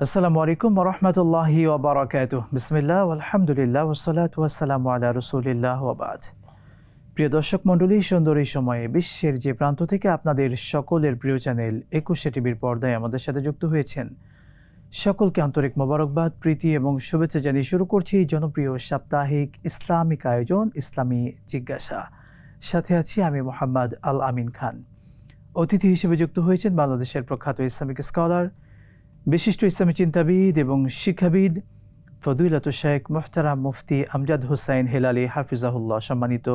আসসালামু আলাইকুম ওয়া রাহমাতুল্লাহি ওয়া বারাকাতুহু। বিসমিল্লাহ আলহামদুলিল্লাহ ওয়াসসালাতু ওয়াসসালামু আলা রাসূলিল্লাহ ওয়া বা'দ। প্রিয় দর্শক মণ্ডলী, সুন্দর এই সময়ে বিশ্বের যে প্রান্ত থেকে আপনাদের সকলের প্রিয় চ্যানেল ২১ টিভির পর্দায় আমাদের সাথে যুক্ত হয়েছেন, সকলকে আন্তরিক মোবারকবাদ, প্রীতি এবং শুভেচ্ছা জানিয়ে শুরু করছি জনপ্রিয় সাপ্তাহিক ইসলামিক আয়োজন ইসলামী জিজ্ঞাসা। সাথে আছি আমি মোহাম্মদ আল আমিন খান। অতিথি হিসেবে যুক্ত হয়েছেন বাংলাদেশের প্রখ্যাত ইসলামিক স্কলার, বিশিষ্ট ইসলামী চিন্তাবিদ এবং শিক্ষাবিদ ফদিলাতুল শেখ মুহতারাম মুফতি আমজাদ হোসাইন হেলালি হাফিজাহুল্লাহ, সম্মানিত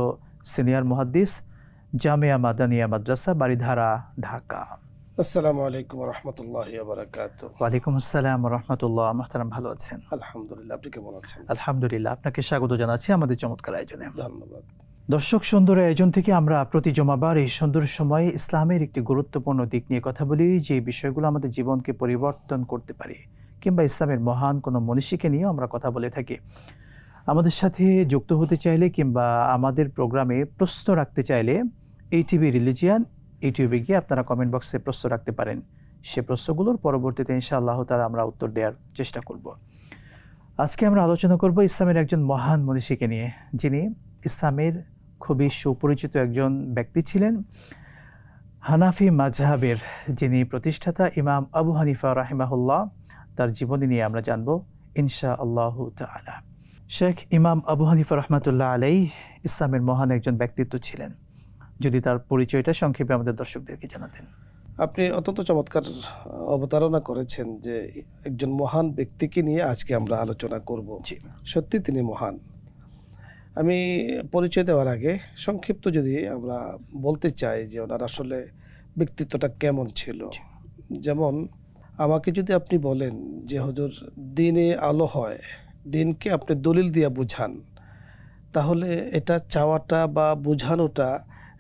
সিনিয়র মুহাদ্দিস, জামিয়া মাদানিয়া মাদ্রাসা, বারিধারা, ঢাকা। আসসালামু আলাইকুম ওয়া রাহমাতুল্লাহি ওয়া বারাকাতুহু। ওয়া আলাইকুম আসসালাম ওয়া রাহমাতুল্লাহ। মুহতারাম, ভালো আছেন? আলহামদুলিল্লাহ, আপনি কেমন আছেন? আলহামদুলিল্লাহ, আপনাকে স্বাগত জানাচ্ছি আমাদের চমৎকার আয়োজনে। ধন্যবাদ। দর্শক, সুন্দর আয়োজন থেকে আমরা প্রতি জমাবার এই সুন্দর সময়ে ইসলামের একটি গুরুত্বপূর্ণ দিক নিয়ে কথা বলি, যে বিষয়গুলো আমাদের জীবনকে পরিবর্তন করতে পারে, কিংবা ইসলামের মহান কোনো মনীষীকে নিয়েও আমরা কথা বলে থাকি। আমাদের সাথে যুক্ত হতে চাইলে কিংবা আমাদের প্রোগ্রামে প্রশ্ন রাখতে চাইলে এইটিভি রিলিজিয়ান ইউটিউবে গিয়ে আপনারা কমেন্ট বক্সে প্রশ্ন রাখতে পারেন। সে প্রশ্নগুলোর পরবর্তীতে ইনশাআল্লাহ তাআলা আমরা উত্তর দেওয়ার চেষ্টা করব। আজকে আমরা আলোচনা করব ইসলামের একজন মহান মনীষীকে নিয়ে, যিনি ইসলামের খুবই সুপরিচিত একজন ব্যক্তি ছিলেন, হানাফি মাযহাবের যিনি প্রতিষ্ঠাতা ইমাম আবু হানিফা রাহিমাহুল্লাহ। তার জীবনী নিয়ে আমরা জানব ইনশাআল্লাহু তাআলা। শেখ ইমাম আবু হানিফা রহমাতুল্লাহ আলাইহি ইসলামের মহান একজন ব্যক্তিত্ব ছিলেন। যদি তার পরিচয়টা সংক্ষেপে আমাদের দর্শকদেরকে জানাতেন। আপনি অত্যন্ত চমৎকার অবতারণা করেছেন যে একজন মহান ব্যক্তিকে নিয়ে আজকে আমরা আলোচনা করব। সত্যি তিনি মহান। আমি পরিচয় দেওয়ার আগে সংক্ষিপ্ত যদি আমরা বলতে চাই যে ওনার আসলে ব্যক্তিত্বটা কেমন ছিল। যেমন আমাকে যদি আপনি বলেন যে হুজুর, দিনে আলো হয়, দিনকে আপনি দলিল দিয়ে বুঝান, তাহলে এটা চাওয়াটা বা বুঝানোটা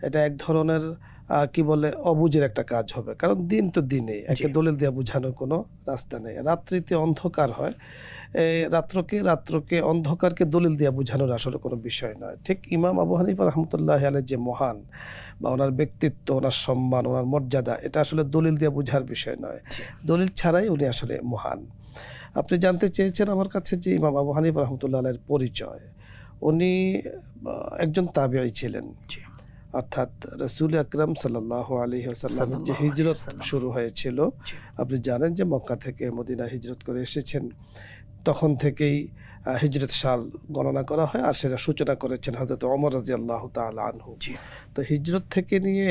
এটা এক ধরনের কি বলে অবুঝের একটা কাজ হবে। কারণ দিন তো দিনে, একে দলিল দিয়ে বুঝানোর কোনো রাস্তা নেই। রাত্রিতে অন্ধকার হয়, রাত্রকে অন্ধকারকে দলিল দিয়ে বুঝানোর আসলে কোনো বিষয় নয়। ঠিক ইমাম আবু হানিফা রহমতুল্লাহ আলাইহি যে মহান বা ওনার ব্যক্তিত্ব, ওনার সম্মান, ওনার মর্যাদা, এটা আসলে দলিল দিয়ে বুঝার বিষয় নয়। দলিল ছাড়াই উনি আসলে মহান। আপনি জানতে চেয়েছেন আমার কাছে যে ইমাম আবু হানিফা রহমতুল্লাহ আলাইহির পরিচয়। উনি একজন তাবিঈ ছিলেন, অর্থাৎ রাসূল আকরাম সাল্লাল্লাহু আলাইহি ওয়াসাল্লামের যে হিজরত শুরু হয়েছিল, আপনি জানেন যে মক্কা থেকে মদিনা হিজরত করে এসেছেন। তখন থেকেই হিজরত সাল গণনা করা হয়, আর সেটা সূচনা করেছেন হযরত ওমর রাদিয়াল্লাহু তাআলা আনহু। তো হিজরত থেকে নিয়ে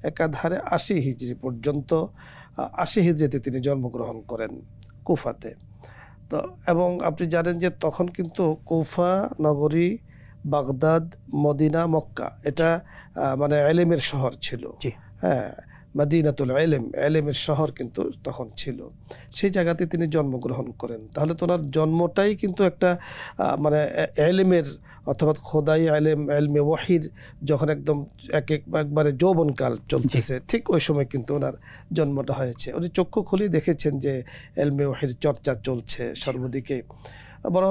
একাধারে ৮০ হিজরি পর্যন্ত, ৮০ হিজরিতে তিনি জন্মগ্রহণ করেন কুফাতে। তো এবং আপনি জানেন যে তখন কিন্তু কুফা নগরী, বাগদাদ, মদিনা, মক্কা এটা মানে ইলমের শহর ছিল। হ্যাঁ, মদিনাতুল ইলম, ইলমের শহর কিন্তু তখন ছিল। সেই জায়গাতে তিনি জন্মগ্রহণ করেন। তাহলে তো ওনার জন্মটাই কিন্তু একটা মানে ইলমের, অথবা খোদাই ইলম, ইলমে ওয়াহির যখন একদম একবারে যৌবনকাল চলতেছে, ঠিক ওই সময় কিন্তু ওনার জন্মটা হয়েছে। উনি চক্ষু খুলে দেখেছেন যে ইলমে ওয়াহির চর্চা চলছে সর্বদিকে। বড়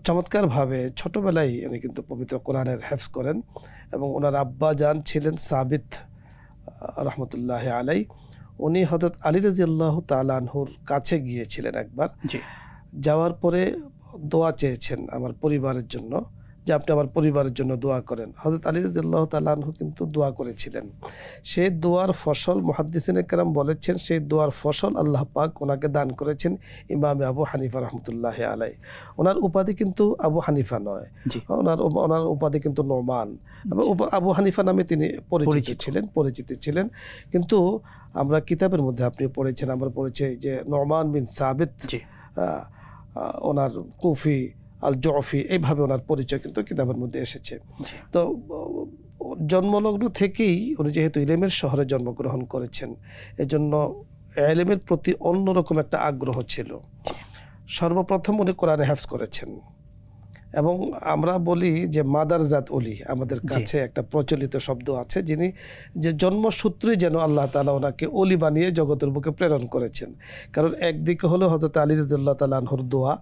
চমৎকারভাবে ছোটবেলায় উনি কিন্তু পবিত্র কোরআনের হেফজ করেন। এবং ওনার আব্বা জান ছিলেন সাবিত রহমতুল্লাহ আলাই। উনি হযরত আলী রাদিয়াল্লাহু তাআলা আনহুর কাছে গিয়েছিলেন একবার। যাওয়ার পরে দোয়া চেয়েছেন আমার পরিবারের জন্য, যে আপনি আমার পরিবারের জন্য দোয়া করেন। হযরত আলী রাদিয়াল্লাহু তাআলা আনহু কিন্তু দোয়া করেছিলেন। সেই দোয়ার ফসল মুহাদ্দিসিনে কেরাম বলেছেন, সেই দোয়ার ফসল আল্লাহ পাক ওনাকে দান করেছেন ইমাম আবু হানিফা রহমতুল্লাহ আলাই। ওনার উপাধি কিন্তু আবু হানিফা নয়, ওনার উপাধি কিন্তু নোমান। আবু হানিফা নামে তিনি পরিচিত ছিলেন। কিন্তু আমরা কিতাবের মধ্যে আপনি পড়েছেন, আমরা পড়েছি যে নোমান বিন সাবিত, ওনার কুফি আল জুফি, এইভাবে ওনার পরিচয় কিন্তু কিতাবের মধ্যে এসেছে। তো জন্মলগ্ন থেকেই উনি যেহেতু ইলমের শহরে জন্মগ্রহণ করেছেন, এজন্য ইলমের প্রতি অন্যরকম একটা আগ্রহ ছিল। সর্বপ্রথম উনি কোরআনে হেফজ করেছেন। এবং আমরা বলি যে মাদারজাত ওলি, আমাদের কাছে একটা প্রচলিত শব্দ আছে, যিনি যে জন্মসূত্রে যেন আল্লাহ তাআলা ওনাকে ওলি বানিয়ে জগতের বুকে প্রেরণ করেছেন। কারণ একদিকে হলো হযরত আলী রাদিয়াল্লাহু তাআলা আনহুর দোয়া,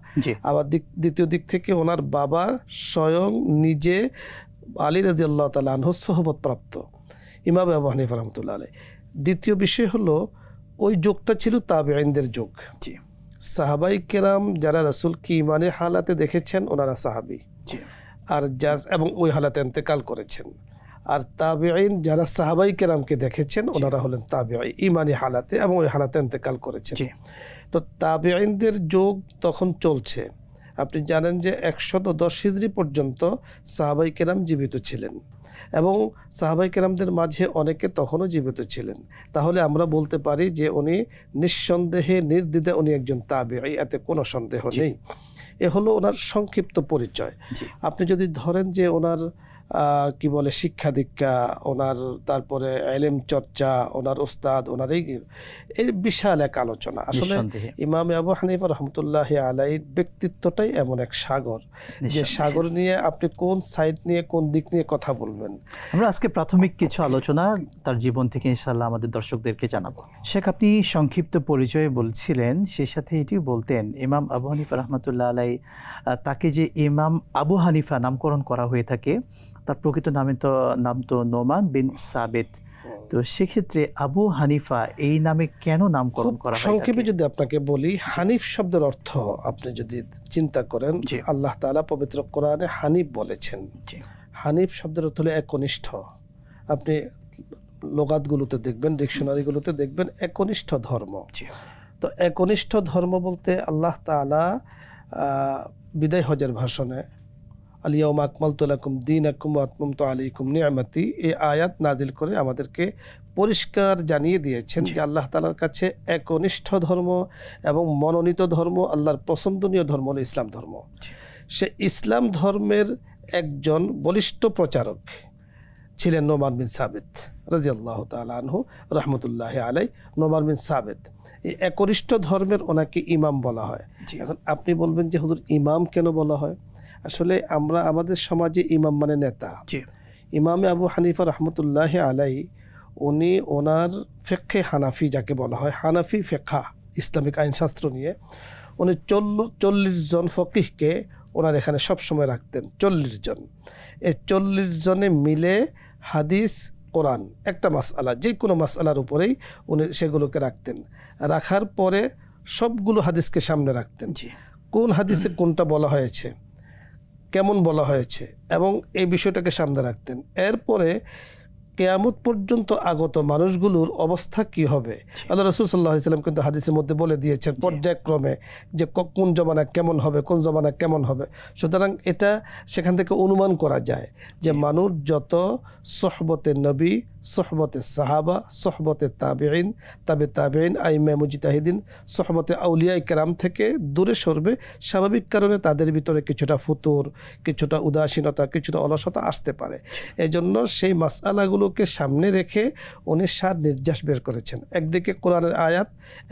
আবার দ্বিতীয় দিক থেকে ওনার বাবা স্বয়ং নিজে আলী রাদিয়াল্লাহু তাআলা আনহুর সোহবত প্রাপ্ত ইমাম আবু হানিফা রাহমাতুল্লাহ আলাইহি। দ্বিতীয় বিষয় হলো ওই যুগটা ছিল তাবেঈনদের যুগ। সাহাবাই কেরাম যারা রাসূলকে ঈমানের হালাতে দেখেছেন ওনারা সাহাবী, আর এবং ওই হালাতে ইন্তেকাল করেছেন। আর তাবিঈন যারা সাহাবাই কেরামকে দেখেছেন ওনারা হলেন তাবিঈ ঈমানি হালাতে এবং ওই হালাতে ইন্তেকাল করেছেন। তো তাবিঈনদের যুগ তখন চলছে। আপনি জানেন যে 110 হিজরি পর্যন্ত সাহাবাই কেরাম জীবিত ছিলেন এবং সাহাবাই কেরামদের মাঝে অনেকে তখনও জীবিত ছিলেন। তাহলে আমরা বলতে পারি যে উনি নিঃসন্দেহে নির্দ্বিধায় উনি একজন তাবিঈ, এতে কোনো সন্দেহ নেই। এ হলো ওনার সংক্ষিপ্ত পরিচয়। আপনি যদি ধরেন যে ওনার কি বলে শিক্ষা দীক্ষা, ওনার তারপরে ইলম চর্চা, ওনার উস্তাদ, ওনার এই বিশাল এক আলোচনা। আসলে ইমাম আবু হানিফা রহমতুল্লাহি আলাইহির ব্যক্তিত্বটাই এমন এক সাগর, যে সাগর নিয়ে আপনি কোন সাইড নিয়ে কোন দিক নিয়ে কথা বলবেন। আমরা আজকে প্রাথমিক কিছু আলোচনা তার জীবন থেকে ইনশাআল্লাহ আমাদের দর্শকদেরকে জানাবো। শেখ, আপনি সংক্ষিপ্ত পরিচয় বলছিলেন, সেই সাথে এটিও বলতেন ইমাম আবু হানিফা রহমতুল্লাহ আলাইহি তাকে যে ইমাম আবু হানিফা নামকরণ করা হয়ে থাকে, তার প্রকৃত নাম তো নোমান বিন সাবিত। তো সেক্ষেত্রে আবু হানিফা এই নামে কেন নামকরণ করা হয়? সংক্ষেপে যদি আপনাকে বলি, হানিফ শব্দের অর্থ আপনি যদি চিন্তা করেন, আল্লাহ তাআলা পবিত্র কোরআনে হানিফ বলেছেন। হানিফ শব্দের অর্থ হলো একনিষ্ঠ। আপনি লোগাতগুলোতে দেখবেন, ডিকশনারিগুলোতে দেখবেন একনিষ্ঠ ধর্ম। তো একনিষ্ঠ ধর্ম বলতে আল্লাহ তাআলা বিদায় হজের ভাষণে আল-ইয়াওমা আকমালতু লাকুম দীনাকুম ওয়া আতমামতু আলাইকুম নি'মাতি, এই আয়াত নাজিল করে আমাদেরকে পরিষ্কার জানিয়ে দিয়েছেন যে আল্লাহ তাআলার কাছে একনিষ্ঠ ধর্ম এবং মনোনীত ধর্ম, আল্লাহর পছন্দনীয় ধর্ম হলো ইসলাম ধর্ম। সে ইসলাম ধর্মের একজন বলিষ্ঠ প্রচারক ছিলেন নোমান বিন সাবিত রাদিয়াল্লাহু তাআলা আনহু রাহমাতুল্লাহি আলাইহি। নোমান বিন সাবিত এই একনিষ্ঠ ধর্মের ওনাকে ইমাম বলা হয়। এখন আপনি বলবেন যে হুজুর ইমাম কেন বলা হয়? আসলে আমরা আমাদের সমাজে ইমাম মানে নেতা। ইমামে আবু হানিফা রহমতুল্লাহি আলাইহি উনি ওনার ফিকহে হানাফি যাকে বলা হয়, হানাফি ফিকহ ইসলামিক আইনশাস্ত্র নিয়ে উনি 40 জন ফকিহকে ওনার এখানে সবসময় রাখতেন। 40 জন, এই 40 জনে মিলে হাদিস কোরআন একটা মাসআলা, যে কোনো মাসআলার উপরেই উনি সেগুলোকে রাখতেন। রাখার পরে সবগুলো হাদিসকে সামনে রাখতেন, কোন হাদিসে কোনটা বলা হয়েছে, কেমন বলা হয়েছে, এবং এই বিষয়টাকে সামনে রাখতেন। এরপরে কিয়ামত পর্যন্ত আগত মানুষগুলোর অবস্থা কি হবে আল্লাহ রাসূল সাল্লাল্লাহু আলাইহি ওয়াসাল্লাম কিন্তু হাদিসের মধ্যে বলে দিয়েছেন পর্যায়ক্রমে যে কোন জমানা কেমন হবে, কোন জমানা কেমন হবে। সুতরাং এটা সেখান থেকে অনুমান করা যায় যে মানুষ যত সোহবতে নবী, সোহবতে সাহাবা, সোহবতে তাবিঈন, তাবিঈন, আইম্মা মুজতাহিদিন, সোহবতে আউলিয়ায়ে কেরাম থেকে দূরে সরবে, স্বাভাবিক কারণে তাদের ভিতরে কিছুটা ফুতুর, কিছুটা উদাসীনতা, কিছুটা অলসতা আসতে পারে। এজন্য সেই মাসআলাগুলোকে সামনে রেখে উনি সার নির্যাস বের করেছেন। একদিকে কোরআনের আয়াত,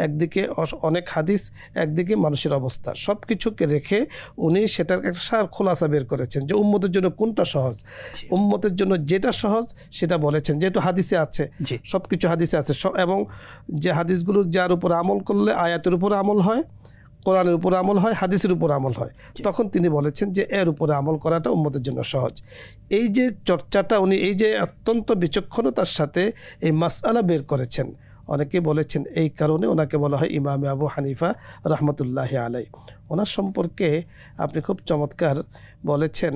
একদিকে অনেক হাদিস, একদিকে মানুষের অবস্থা, সব কিছুকে রেখে উনি সেটার একটা সার খোলাসা বের করেছেন যে উম্মতের জন্য কোনটা সহজ, উম্মতের জন্য যেটা সহজ সেটা বলেছেন। যেহেতু হাদিসে আছে, সব কিছু হাদিসে আছে, এবং যে হাদিসগুলো যার উপর আমল করলে আয়াতের উপর আমল হয়, কোরআনের উপর আমল হয়, হাদিসের উপর আমল হয়, তখন তিনি বলেছেন যে এর উপরে আমল করাটা উম্মতের জন্য সহজ। এই যে চর্চাটা উনি, এই যে অত্যন্ত বিচক্ষণতার সাথে এই মাসআলা বের করেছেন, অনেকে বলেছেন এই কারণে ওনাকে বলা হয় ইমামে আবু হানিফা রহমতুল্লাহি আলাইহি। ওনার সম্পর্কে আপনি খুব চমৎকার বলেছেন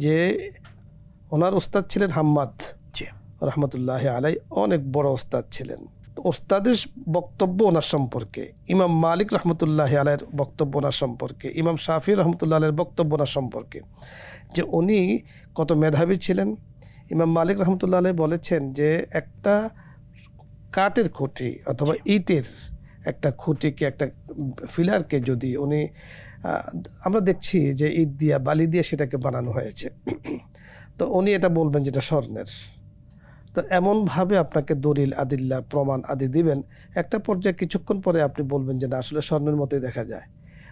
যে ওনার উস্তাদ ছিলেন হাম্মাদ রহমতুল্লাহি আলাইহি, অনেক বড় ওস্তাদ ছিলেন। ওস্তাদের বক্তব্য ওনার সম্পর্কে, ইমাম মালিক রহমতুল্লাহি আলাইহির বক্তব্য ওনার সম্পর্কে, ইমাম শাফি রহমতুল্লাহ আলাইহির বক্তব্য ওনার সম্পর্কে যে উনি কত মেধাবী ছিলেন। ইমাম মালিক রহমতুল্লাহ আলাইহি বলেছেন যে একটা কাঠের খুঁটি অথবা ইটের একটা খুঁটিকে, একটা ফিলারকে যদি উনি, আমরা দেখছি যে ইট দিয়া বালি দিয়ে সেটাকে বানানো হয়েছে, তো উনি এটা বলবেন যেটা স্বর্ণের। তো এমনভাবে আপনাকে দলিল আদিল্লা প্রমাণ আদি দিবেন, একটা পর্যায়ে কিছুক্ষণ পরে আপনি বলবেন যে না আসলে স্বর্ণের মতোই দেখা যায়।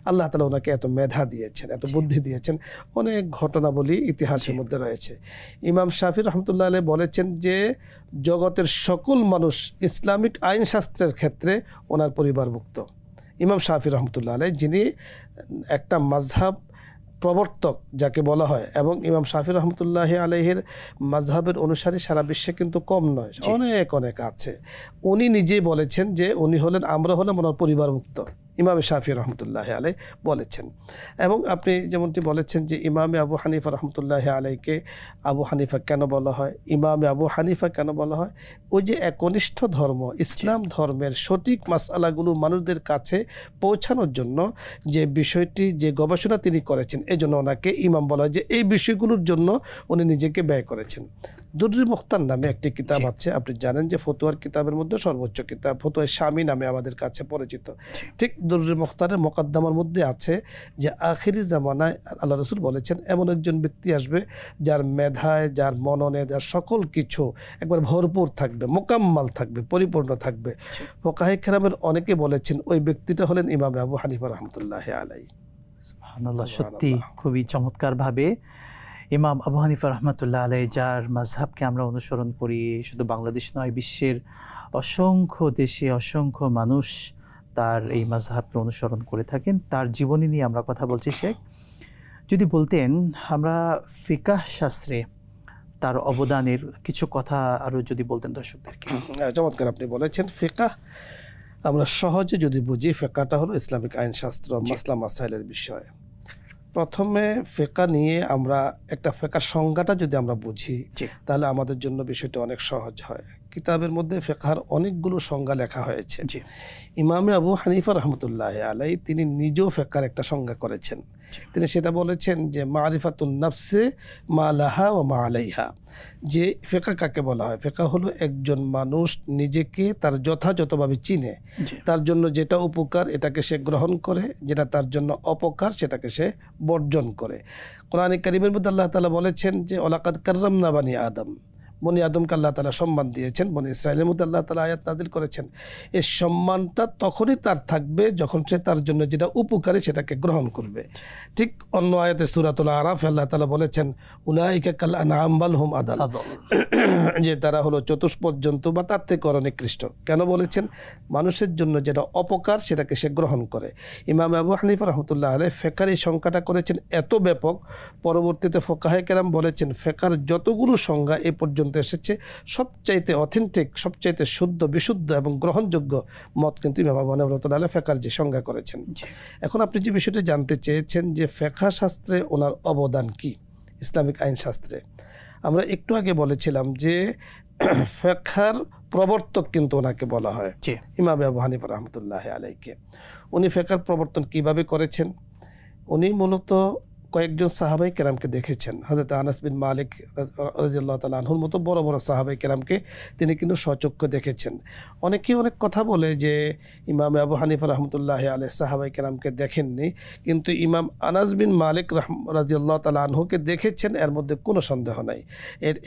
আল্লাহ তাআলা ওনাকে এত মেধা দিয়েছেন, এত বুদ্ধি দিয়েছেন, অনেক ঘটনাবলী ইতিহাসের মধ্যে রয়েছে। ইমাম শাফি রহমতুল্লাহ আলাইহি বলেছেন যে জগতের সকল মানুষ ইসলামিক আইনশাস্ত্রের ক্ষেত্রে ওনার পরিবারভুক্ত। ইমাম শাফি রহমতুল্লাহ আলাইহি যিনি একটা মাযহাব প্রবর্তক যাকে বলা হয়, এবং ইমাম শাফি রহমতুল্লাহি আলাইহির মাযহাবের অনুসারী সারা বিশ্বে কিন্তু কম নয়, অনেক অনেক আছে। উনি নিজেই বলেছেন যে উনি হলেন, আমরা হলাম ওনার পরিবারভুক্ত। ইমামে শাফি রহমতুল্লাহ আলাই বলেছেন। এবং আপনি যেমনটি বলেছেন যে ইমামে আবু হানিফা রহমতুল্লাহ আলাইকে আবু হানিফা কেন বলা হয়, ইমামে আবু হানিফা কেন বলা হয়, ওই যে একনিষ্ঠ ধর্ম ইসলাম ধর্মের সঠিক মাসআলাগুলো মানুষদের কাছে পৌঁছানোর জন্য যে বিষয়টি, যে গবেষণা তিনি করেছেন, এই জন্য ওনাকে ইমাম বলা হয়, যে এই বিষয়গুলোর জন্য উনি নিজেকে ব্যয় করেছেন। দুররি মুখতার নামে একটি কিতাব আছে, আপনি জানেন যে ফতোয়ার কিতাবের মধ্যে সর্বোচ্চ কিতাব, ফতোয়া শামী নামে আমাদের কাছে পরিচিত। ঠিক দুররি মুখতারের মোকদ্দমার মধ্যে আছে যে আখিরি জামানায় আল্লাহ রাসূল বলেছেন এমন একজন ব্যক্তি আসবে যার মেধায়, যার মননে, যার সকল কিছু একবার ভরপুর থাকবে, মোকাম্মাল থাকবে, পরিপূর্ণ থাকবে। ফুকাহে কেরামের অনেকে বলেছেন ওই ব্যক্তিটা হলেন ইমাম আবু হানিফা রহমতুল্লাহ আলাই। সুবহানাল্লাহ, সত্যি খুবই চমৎকারভাবে ইমাম আবু হানিফা রহমতুল্লাহ আলাই, যার মাযহাবকে আমরা অনুসরণ করি, শুধু বাংলাদেশ নয়, বিশ্বের অসংখ্য দেশে অসংখ্য মানুষ তার এই মাযহাবকে অনুসরণ করে থাকেন। তার জীবনী নিয়ে আমরা কথা বলছি। শেখ, যদি বলতেন আমরা ফিকাহ শাস্ত্রে তার অবদানের কিছু কথা আরও যদি বলতেন দর্শকদেরকে। চমৎকার আপনি বলেছেন। ফিকাহ আমরা সহজে যদি বুঝি, ফিকাহটা হলো ইসলামিক আইনশাস্ত্র, মাসলা মাসাইলের বিষয়। প্রথমে ফিকাহ নিয়ে আমরা একটা ফিকাহ সংজ্ঞাটা যদি আমরা বুঝি, তাহলে আমাদের জন্য বিষয়টা অনেক সহজ হয়। কিতাবের মধ্যে ফিকাহর অনেকগুলো সংজ্ঞা লেখা হয়েছে। ইমামে আবু হানিফা রহমতুল্লাহ আলাই তিনি নিজেও ফিকাহর একটা সংজ্ঞা করেছেন। তিনি সেটা বলেছেন যে মারিফাতুন নাফসে মা লাহা ওয়া মা আলাইহা, যে ফিকাহ কাকে বলা হয়। ফিকাহ হলো একজন মানুষ নিজেকে তার যথাযথভাবে চিনে, তার জন্য যেটা উপকার এটাকে সে গ্রহণ করে, যেটা তার জন্য অপকার সেটাকে সে বর্জন করে। কোরআনে কারীমের মধ্যে আল্লাহ তাআলা বলেছেন যে ওয়ালাকাদ কাররামনা বানি আদম, বনি আদমকে আল্লাহ তাআলা সম্মান দিয়েছেন। বনি ইসরাইলের মধ্যে আল্লাহ তাআলা আয়াত নাযিল করেছেন। এই সম্মানটা তখনই তার থাকবে যখন সে তার জন্য যেটা উপকারী সেটাকে গ্রহণ করবে। ঠিক অন্য আয়াতে সূরাতুল আরাফ আল্লাহ তাআলা বলেছেন উলাইকা কাল আনআম বাল হুম আদাল, যে তারা হলো চতুষ্পদ জন্তু বা তার থেকে অনেক নিকৃষ্ট। কেন বলেছেন? মানুষের জন্য যেটা অপকার সেটাকে সে গ্রহণ করে। ইমাম আবু হানিফা রহমতুল্লাহ আলাইহি ফিকার এই সংখ্যাটা করেছেন এত ব্যাপক, পরবর্তীতে ফুকাহে কেরাম বলেছেন ফিকার যতগুলো সংজ্ঞা এ পর্যন্ত এসেছে সবচাইতে অথেন্টিক, সবচাইতে শুদ্ধ, বিশুদ্ধ এবং গ্রহণযোগ্য মত কিন্তু ইমাম আবু হানিফা রহমতুল্লাহ আলাইহি ফিকার যে সংজ্ঞা করেছেন। এখন আপনি যে বিষয়টা জানতে চেয়েছেন যে ফিকহ শাস্ত্রে ওনার অবদান কি ইসলামিক আইন শাস্ত্রে, আমরা একটু আগে বলেছিলাম যে ফিকহর প্রবর্তক কিন্তু ওনাকে বলা হয়, ইমাম আবু হানিফা রহমতুল্লাহ আলাইকে। উনি ফিকহর প্রবর্তন কিভাবে করেছেন? উনি মূলত কয়েকজন সাহাবাই কেরামকে দেখেছেন। হযরত আনাস বিন মালিক রাদিয়াল্লাহু তাআলা আনহুর মতো বড় বড় সাহাবাই কেরামকে তিনি কিন্তু স্বচক্ষে দেখেছেন। অনেকেই অনেক কথা বলে যে ইমাম আবু হানিফা রহমতুল্লাহ আলাইহি সাহাবাই কেরামকে দেখেননি, কিন্তু ইমাম আনাস বিন মালিক রাদিয়াল্লাহু তাআলা আনহুকে দেখেছেন, এর মধ্যে কোনো সন্দেহ নাই।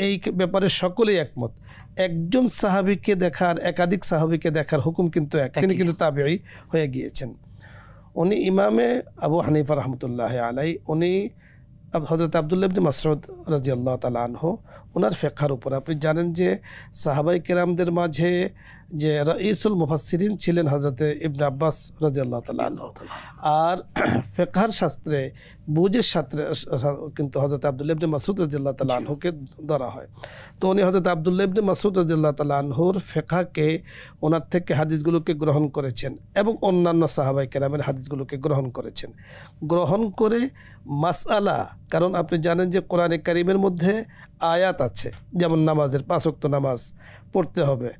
এই ব্যাপারে সকলেই একমত। একজন সাহাবীকে দেখার, একাধিক সাহাবীকে দেখার হুকুম কিন্তু এক, তিনি কিন্তু তাবেঈ হয়ে গিয়েছেন। উনি ইমামে আবু হানিফা রহমতুল্লাহ আলাই, উনি হযরত আব্দুল্লাহ ইবনে মাসউদ রাদিয়াল্লাহু তাআলা আনহু ওনার ফিকহের উপর, আপনি জানেন যে সাহাবাই কেরামদের মাঝে যে রাইসুল মুফাসসিরিন ছিলেন হযরত ইবনে আব্বাস রাদিয়াল্লাহু তাআলা আনহু, আর ফিকহের শাস্ত্রে বুঝের শাস্ত্রে কিন্তু হযরত আব্দুল্লাহ ইবনে মাসউদ রাদিয়াল্লাহু তাআলা আনহুকে ধরা হয়। তো উনি হযরত আব্দুল্লাহ ইবনে মাসউদ রাদিয়াল্লাহু তাআলা আনহুর ফিকহকে, ওনার থেকে হাদিসগুলোকে গ্রহণ করেছেন এবং অন্যান্য সাহাবাই কেরামের হাদিসগুলোকে গ্রহণ করেছেন। গ্রহণ করে মাসআলা, কারণ আপনি জানেন যে কোরআনে কারীমের মধ্যে আয়াত আছে, যেমন নামাজের 5 ওয়াক্ত নামাজ পড়তে হবে,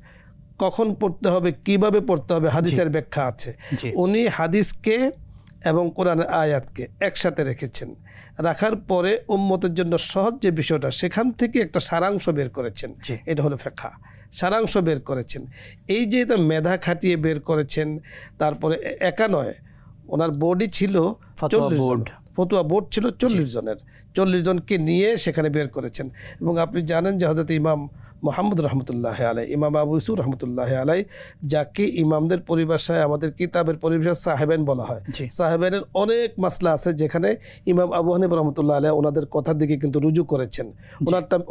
কখন পড়তে হবে, কিভাবে পড়তে হবে, হাদিসের ব্যাখ্যা আছে। উনি হাদিসকে এবং কোরআনের আয়াতকে একসাথে রেখেছেন। রাখার পরে উম্মতের জন্য সহজ যে বিষয়টা, সেখান থেকে একটা সারাংশ বের করেছেন। এটা হলো ফিকহ, সারাংশ বের করেছেন। এই যে এটা মেধা খাটিয়ে বের করেছেন, তারপরে একা নয়, ওনার বোর্ডই ছিল 40 জন, ফতোয়া বোর্ড ছিল 40 জনের, 40 জনকে নিয়ে সেখানে বের করেছেন। এবং আপনি জানেন যে হযরত ইমাম মুহাম্মদ রহমতুল্লাহ আলাই, ইমাম আবু ইউসুফ রহমতুল্লাহ আলাই, যাকে ইমামদের পরিভাষায়, আমাদের কিতাবের পরিভাষায় সাহেবেন বলা হয়। সাহেবেনের অনেক মাসলা আছে যেখানে ইমাম আবু হানিফা রহমতুল্লাহ আলাই ওনাদের কথার দিকে কিন্তু রুজু করেছেন,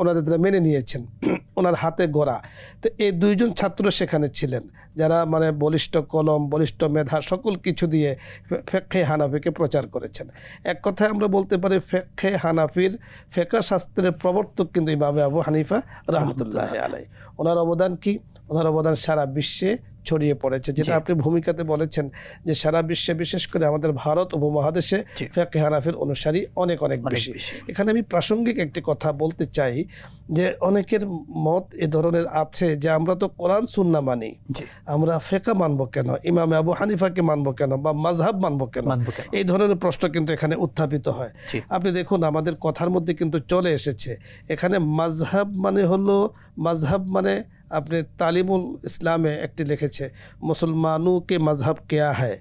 ওনাদের মেনে নিয়েছেন, ওনার হাতে গড়া। তো এই 2 জন ছাত্র সেখানে ছিলেন যারা মানে বলিষ্ঠ কলম, বলিষ্ঠ মেধা, সকল কিছু দিয়ে ফিকহে হানাফিকে প্রচার করেছেন। এক কথায় আমরা বলতে পারি ফিকহে হানাফির, ফিকহ শাস্ত্রের প্রবর্তক কিন্তু ইমাম আবু হানিফা রহমতুল্লাহ আলাই। ওনার অবদান কি? ওনার অবদান সারা বিশ্বে ছড়িয়ে পড়েছে, যেটা আপনি ভূমিকাতে বলেছেন যে সারা বিশ্বে বিশেষ করে আমাদের ভারত উপমহাদেশে ফিকহে হানাফির অনুসারী অনেক অনেক বেশি। এখানে আমি প্রাসঙ্গিক একটি কথা বলতে চাই যে অনেকের মত এ ধরনের আছে যে আমরা তো কোরআন সুন্নাহ মানি, আমরা ফিকহ মানবো কেন, ইমাম আবু হানিফাকে মানবো কেন, বা মাযহাব মানবো কেন, এই ধরনের প্রশ্ন কিন্তু এখানে উত্থাপিত হয়। আপনি দেখুন আমাদের কথার মধ্যে কিন্তু চলে এসেছে এখানে মাযহাব মানে আপনি তালিমুল ইসলামে একটি লিখেছে মুসলমানों के मजहब क्या है,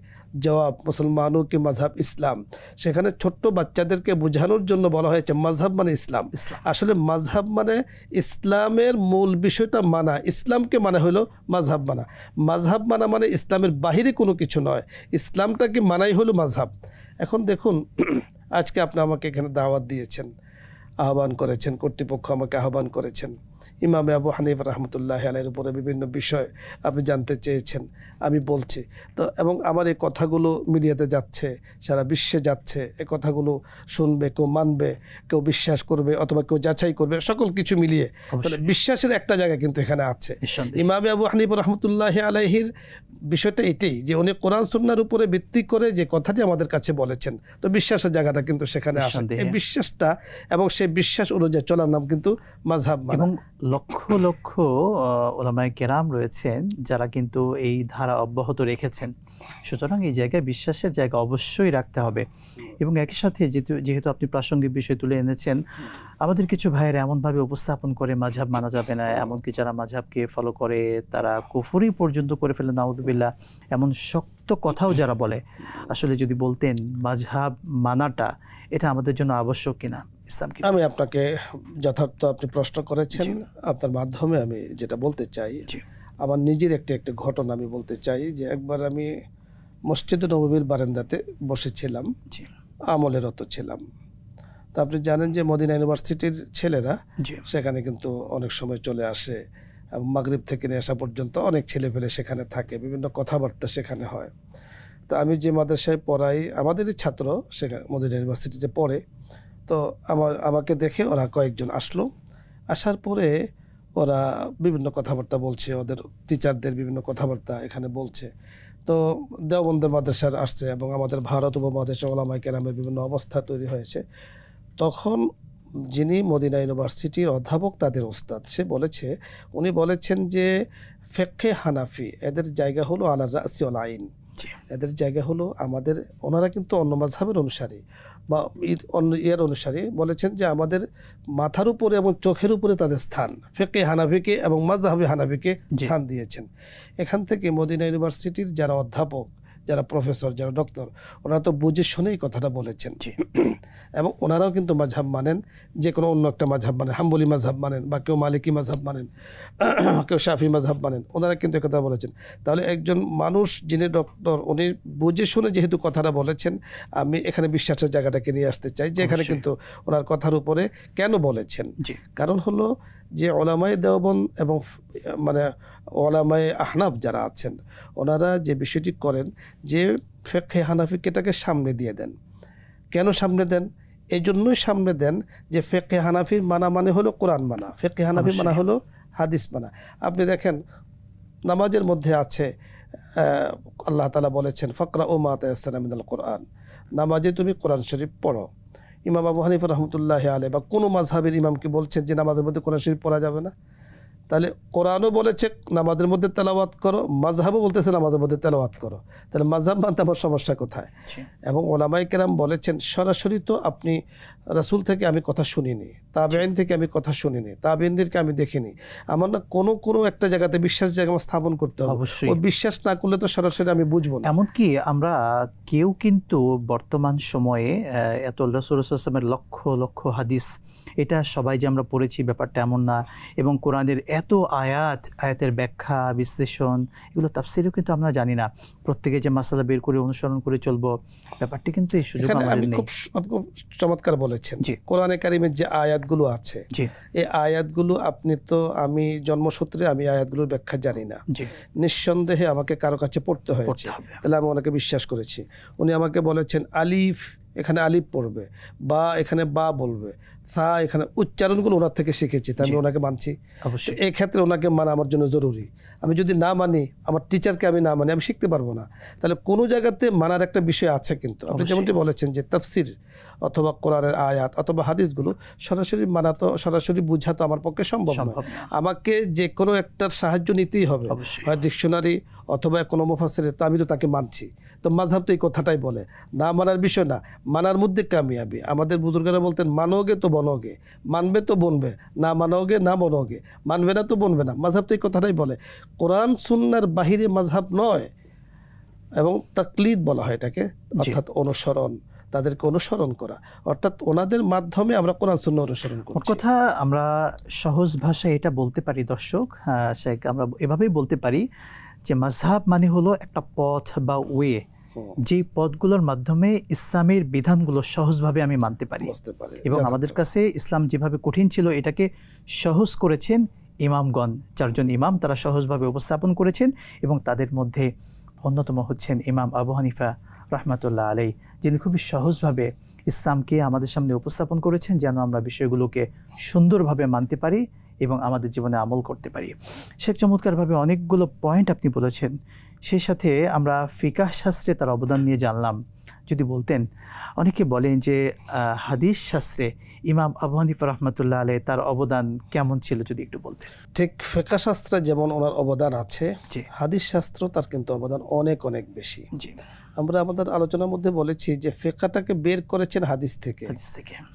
জবাব মুসলমানों के मजहब ইসলাম। সেখানে ছোট্ট বাচ্চাদেরকে বোঝানোর জন্য বলা হয়েছে মাযহাব মানে ইসলাম। আসলে মাযহাব মানে ইসলামের মূল বিষয়টা মানা, ইসলামকে মানে হলো মাযহাব মানা। মাযহাব মানা মানে ইসলামের বাহিরে কোনো কিছু নয়, ইসলামটাকে মানাই হলো মাযহাব। এখন দেখুন আজকে আপনি আমাকে এখানে দাওয়াত দিয়েছেন, আহ্বান করেছেন, কর্তৃপক্ষ আমাকে আহ্বান করেছেন, ইমাম আবু হানিফা রহমতুল্লাহি আলাইহির উপরে বিভিন্ন বিষয় আপনি জানতে চেয়েছেন, আমি বলছি তো, এবং আমার এই কথাগুলো মিডিয়াতে যাচ্ছে, সারা বিশ্বে যাচ্ছে, এই কথাগুলো শুনবে, কেউ মানবে, কেউ বিশ্বাস করবে অথবা কেউ যাচাই করবে, সকল কিছু মিলিয়ে বিশ্বাসের একটা জায়গা কিন্তু এখানে আছে। ইমাম আবু হানিফা রহমতুল্লাহি আলাইহির বিষয়টা এটাই যে উনি কোরআন সুন্নাহর উপরে ভিত্তি করে যে কথাটি আমাদের কাছে বলেছেন, তো বিশ্বাসের জায়গাটা কিন্তু সেখানে আসে। এই বিশ্বাসটা এবং সেই বিশ্বাস অনুযায়ী চলার নাম কিন্তু মাযহাব। এবং লক্ষ লক্ষ উলামায়ে কেরাম রয়েছেন যারা কিন্তু এই ধারা অব্যাহত রেখেছেন। সুতরাং এই জায়গায় বিশ্বাসের জায়গা অবশ্যই রাখতে হবে। এবং একই সাথে যেহেতু আপনি প্রাসঙ্গিক বিষয় তুলে এনেছেন, আমাদের কিছু ভাইয়েরা এমনভাবে উপস্থাপন করে মাযহাব মানা যাবে না, এমনকি যারা মাযহাবকে ফলো করে তারা কুফরি পর্যন্ত করে ফেলে, নাউযুবিল্লাহ, এমন শক্ত কথাও যারা বলে। আসলে যদি বলতেন মাযহাব মানাটা এটা আমাদের জন্য আবশ্যক কিনা। আমি আপনাকে যথার্থ আপনি প্রশ্ন করেছেন, আপনার মাধ্যমে আমি যেটা বলতে চাই, আমার নিজের একটি ঘটনা আমি বলতে চাই যে একবার আমি মসজিদে নববীর বারান্দাতে বসেছিলাম, আমলেরত ছিলাম। তো আপনি জানেন যে মদিনা ইউনিভার্সিটির ছেলেরা সেখানে কিন্তু অনেক সময় চলে আসে, মাগরিব থেকে নিয়ে আসা পর্যন্ত অনেক ছেলেপেলে সেখানে থাকে, বিভিন্ন কথাবার্তা সেখানে হয়। তো আমি যে মাদ্রাসায় পড়াই, আমাদেরই ছাত্র সেখানে মদিনা ইউনিভার্সিটিতে পড়ে, তো আমাকে দেখে ওরা কয়েকজন আসলো। আসার পরে ওরা বিভিন্ন কথাবার্তা বলছে, ওদের টিচারদের বিভিন্ন কথাবার্তা এখানে বলছে। তো দেওবন্দের মাদ্রাসার আসছে এবং আমাদের ভারত উপমহাদেশে উলামায়ে কেরামের বিভিন্ন অবস্থা তৈরি হয়েছে। তখন যিনি মদিনা ইউনিভার্সিটির অধ্যাপক, তাদের ওস্তাদ, উনি বলেছেন যে ফিকহে হানাফি এদের জায়গা হলো আলা রাসি ওয়াল আইন, এদের জায়গা হলো আমাদের, ওনারা কিন্তু অন্য মাযহাবের অনুসারী বা অন্য অনুসারী, বলেছেন যে আমাদের মাথার উপরে এবং চোখের উপরে তাদের স্থান, ফিকহে হানাফিকে এবং মাযহাবে হানাফিকে স্থান দিয়েছেন। এখান থেকে মদিনা ইউনিভার্সিটির যারা অধ্যাপক, যারা প্রফেসর, যারা ডক্টর, ওনারা তো বুঝে শুনেই কথাটা বলেছেন। এবং ওনারাও কিন্তু মাযহাব মানেন, যে কোনো অন্য একটা মাযহাব মানেন, হাম্বলি মাযহাব মানেন, বা কেউ মালিকি মাযহাব মানেন, কেউ শাফি মাযহাব মানেন, ওনারা কিন্তু কথা বলেছেন। তাহলে একজন মানুষ যিনি ডক্টর, উনি বুঝে শুনে যেহেতু কথাটা বলেছেন, আমি এখানে বিশ্বাসের জায়গাটাকে নিয়ে আসতে চাই যে এখানে কিন্তু ওনার কথার উপরে কেন বলেছেন। কারণ হলো যে উলামায়ে দেওবন্দ এবং মানে উলামায়ে আহনাফ যারা আছেন, ওনারা যে বিষয়টি করেন যে ফিকহে হানাফিকে এটাকে সামনে দিয়ে দেন। কেন সামনে দেন? এই জন্যই সামনে দেন যে ফিকহে হানাফির মানা মানে হলো কোরআন মানা, ফিকহে হানাফি মানা হলো হাদিস মানা। আপনি দেখেন নামাজের মধ্যে আছে আল্লাহ তাআলা বলেছেন ফাকরাউ মা তায়াসসারা মিনাল কোরআন, নামাজে তুমি কোরআন শরীফ পড়ো। ইমাম আবু হানিফা রহমতুল্লাহি আলাইহি বা কোনো মাযহাবের ইমাম কি বলছেন যে নামাজের মধ্যে কোরআন শরীফ পড়া যাবে না? তাহলে কোরআনও বলেছে নামাজের মধ্যে তেলাওয়াত করো, মাযহাবও বলতেছে নামাজের মধ্যে তেলাওয়াত করো, তাহলে মাযহাব মানতে আমার সমস্যা কোথায়? এবং উলামায়ে কেরাম বলেছেন সরাসরি তো আপনি রাসূল থেকে আমি কথা শুনিনি, তাবেঈন থেকে আমি কথা শুনিনি, তাবেঈনদেরকে আমি দেখিনি, আমার না কোনো একটা জায়গাতে বিশ্বাস জায়গা স্থাপন করতে হবে। ওই বিশ্বাস না করলে তো সরাসরি আমি বুঝবো না। এমনকি আমরা কেউ কিন্তু বর্তমান সময়ে এত রাসূল সাল্লাল্লাহু আলাইহি ওয়াসাল্লামের লক্ষ লক্ষ হাদিস, এটা সবাই যে আমরা পড়েছি ব্যাপারটা এমন না। এবং কোরআনের এত আয়াতের ব্যাখ্যা, বিশ্লেষণ, এগুলো তাফসীরও কিন্তু আমরা জানি না। প্রত্যেকে যে মাসালা বের করে অনুসরণ করে চলবো, ব্যাপারটি কিন্তু এই সুযোগ আমাদের নেই। খুব চমৎকার বলেছেন। কোরআনে কারিমের যে আয়াতগুলো আছে, এই আয়াতগুলো আমি জন্মসূত্রে আমি আয়াতগুলোর ব্যাখ্যা জানি না, নিঃসন্দেহে আমাকে কারো কাছে পড়তে হয়েছে, তাহলে আমি ওনাকে বিশ্বাস করেছি। উনি আমাকে বলেছেন আলিফ, এখানে আলিফ পড়বে, বা এখানে বা বলবে, সা এখানে উচ্চারণগুলো ওনার থেকে শিখেছি, তাই আমি ওনাকে মানছি। অবশ্যই এই ক্ষেত্রে ওনাকে মানা আমার জন্য জরুরি। আমি যদি না মানি, আমার টিচারকে আমি না মানি, আমি শিখতে পারবো না। তাহলে কোনো জায়গাতে মানার একটা বিষয় আছে। কিন্তু আপনি যেমনটি বলেছেন যে তাফসির অথবা কোরআনের আয়াত অথবা হাদিসগুলো সরাসরি মানা তো, সরাসরি বোঝা তো আমার পক্ষে সম্ভব নয়। আমাকে যে কোনো একটার সাহায্য নিতেই হবে, হয় ডিকশনারি অথবা কোনো মুফাসসির, তো আমি তো তাকে মানছি। তো মাযহাব তো এই কথাটাই বলে, না মানার বিষয় না, মানার মধ্যে কামিয়াবি। আমাদের বুজুর্গরা বলতেন মানোগে তো বনোগে, মানবে তো বনবে, না মানোগে না বনোগে, মানবে না তো বনবে না। মাযহাব তো এই কথাটাই বলে, কোরআন সুন্নাহর বাহিরে মাযহাব নয়। এবং তাকলিদ বলা হয় এটাকে, অর্থাৎ অনুসরণ, তাদেরকে অনুসরণ করা, অর্থাৎ ওনাদের মাধ্যমে আমরা কোরআন সুন্নাহ অনুসরণ করি। কথা আমরা সহজ ভাষায় এটা বলতে পারি দর্শক, শেখ, আমরা এভাবেই বলতে পারি যে মাযহাব মানে হলো একটা পথ বা ওয়ে, যে পথগুলোর মাধ্যমে ইসলামের বিধানগুলো সহজভাবে আমি মানতে পারি। এবং আমাদের কাছে ইসলাম যেভাবে কঠিন ছিল এটাকে সহজ করেছেন ইমামগণ, 4 জন ইমাম, তারা সহজভাবে উপস্থাপন করেছেন। এবং তাদের মধ্যে অন্যতম হচ্ছেন ইমাম আবু হানিফা রাহমাতুল্লাহ আলাইহি, যিনি খুবই সহজভাবে ইসলামকে আমাদের সামনে উপস্থাপন করেছেন যেন আমরা বিষয়গুলোকে সুন্দরভাবে মানতে পারি এবং আমাদের জীবনে আমল করতে পারি। শেখ, চমৎকারভাবে অনেকগুলো পয়েন্ট আপনি বলেছেন। সেই সাথে আমরা ফিকাহ শাস্ত্রে তার অবদান নিয়ে জানলাম। যদি বলতেন, অনেকে বলেন যে হাদিস শাস্ত্রে ইমাম আবু হানিফা রাহমাতুল্লাহ আলাইহি তার অবদান কেমন ছিল, যদি একটু বলতেন। ঠিক ফিকাহ শাস্ত্রে যেমন ওনার অবদান আছে, হাদিস শাস্ত্র তার কিন্তু অবদান অনেক অনেক বেশি। আমরা আমাদের আলোচনার মধ্যে বলেছি যে ফিকহটাকে বের করেছেন হাদিস থেকে,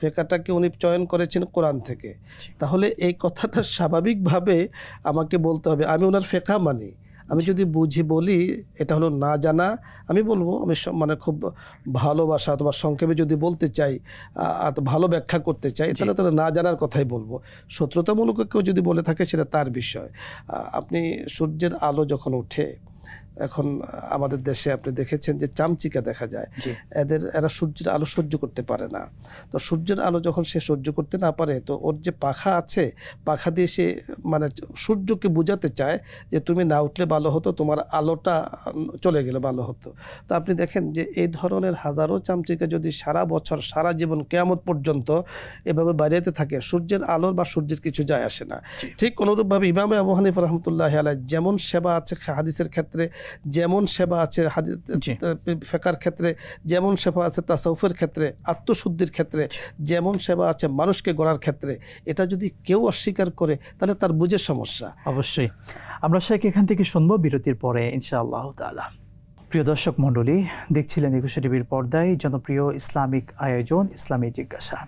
ফিকহটাকে উনি চয়ন করেছেন কোরআন থেকে। তাহলে এই কথাটা স্বাভাবিকভাবে আমাকে বলতে হবে, আমি ওনার ফিকহ মানি। আমি যদি বুঝি বলি এটা হলো না জানা, আমি বলবো, আমি মানে খুব ভালোবাসা অথবা সংক্ষেপে যদি বলতে চাই, ভালো ব্যাখ্যা করতে চাই, তাহলে তাহলে না জানার কথাই বলবো। শত্রুতামূলক কেউ যদি বলে থাকে সেটা তার বিষয়। আপনি সূর্যের আলো যখন ওঠে, এখন আমাদের দেশে আপনি দেখেছেন যে চামচিকা দেখা যায়, এরা সূর্যের আলো সহ্য করতে পারে না। তো সূর্যের আলো যখন সে সহ্য করতে না পারে, তো ওর যে পাখা আছে, পাখা দিয়ে সে মানে সূর্যকে বোঝাতে চায় যে তুমি না উঠলে ভালো হতো, তোমার আলোটা চলে গেলে ভালো হতো। তো আপনি দেখেন যে এই ধরনের হাজারো চামচিকা যদি সারা বছর, সারা জীবন কিয়ামত পর্যন্ত এভাবে বাড়িতে থাকে, সূর্যের আলোর বা সূর্যের কিছু যায় আসে না। ঠিক অনুরূপভাবে ইমাম আবু হানিফা রাহমাতুল্লাহি আলাইহি যেমন সেবা আছে হাদিসের ক্ষেত্রে, যেমন সেবা আছে ফিকহের ক্ষেত্রে, যেমন সেবা আছে তাসাউফের ক্ষেত্রে, আত্মশুদ্ধির ক্ষেত্রে, যেমন সেবা আছে মানুষকে গড়ার ক্ষেত্রে, এটা যদি কেউ অস্বীকার করে তাহলে তার বুঝের সমস্যা। অবশ্যই আমরা শেখ এখান থেকে শুনবো বিরতির পরে ইনশাআল্লাহ তাআলা। প্রিয় দর্শক মণ্ডলী, দেখছিলেন একুশে টিভির পর্দায় জনপ্রিয় ইসলামিক আয়োজন ইসলামী জিজ্ঞাসা।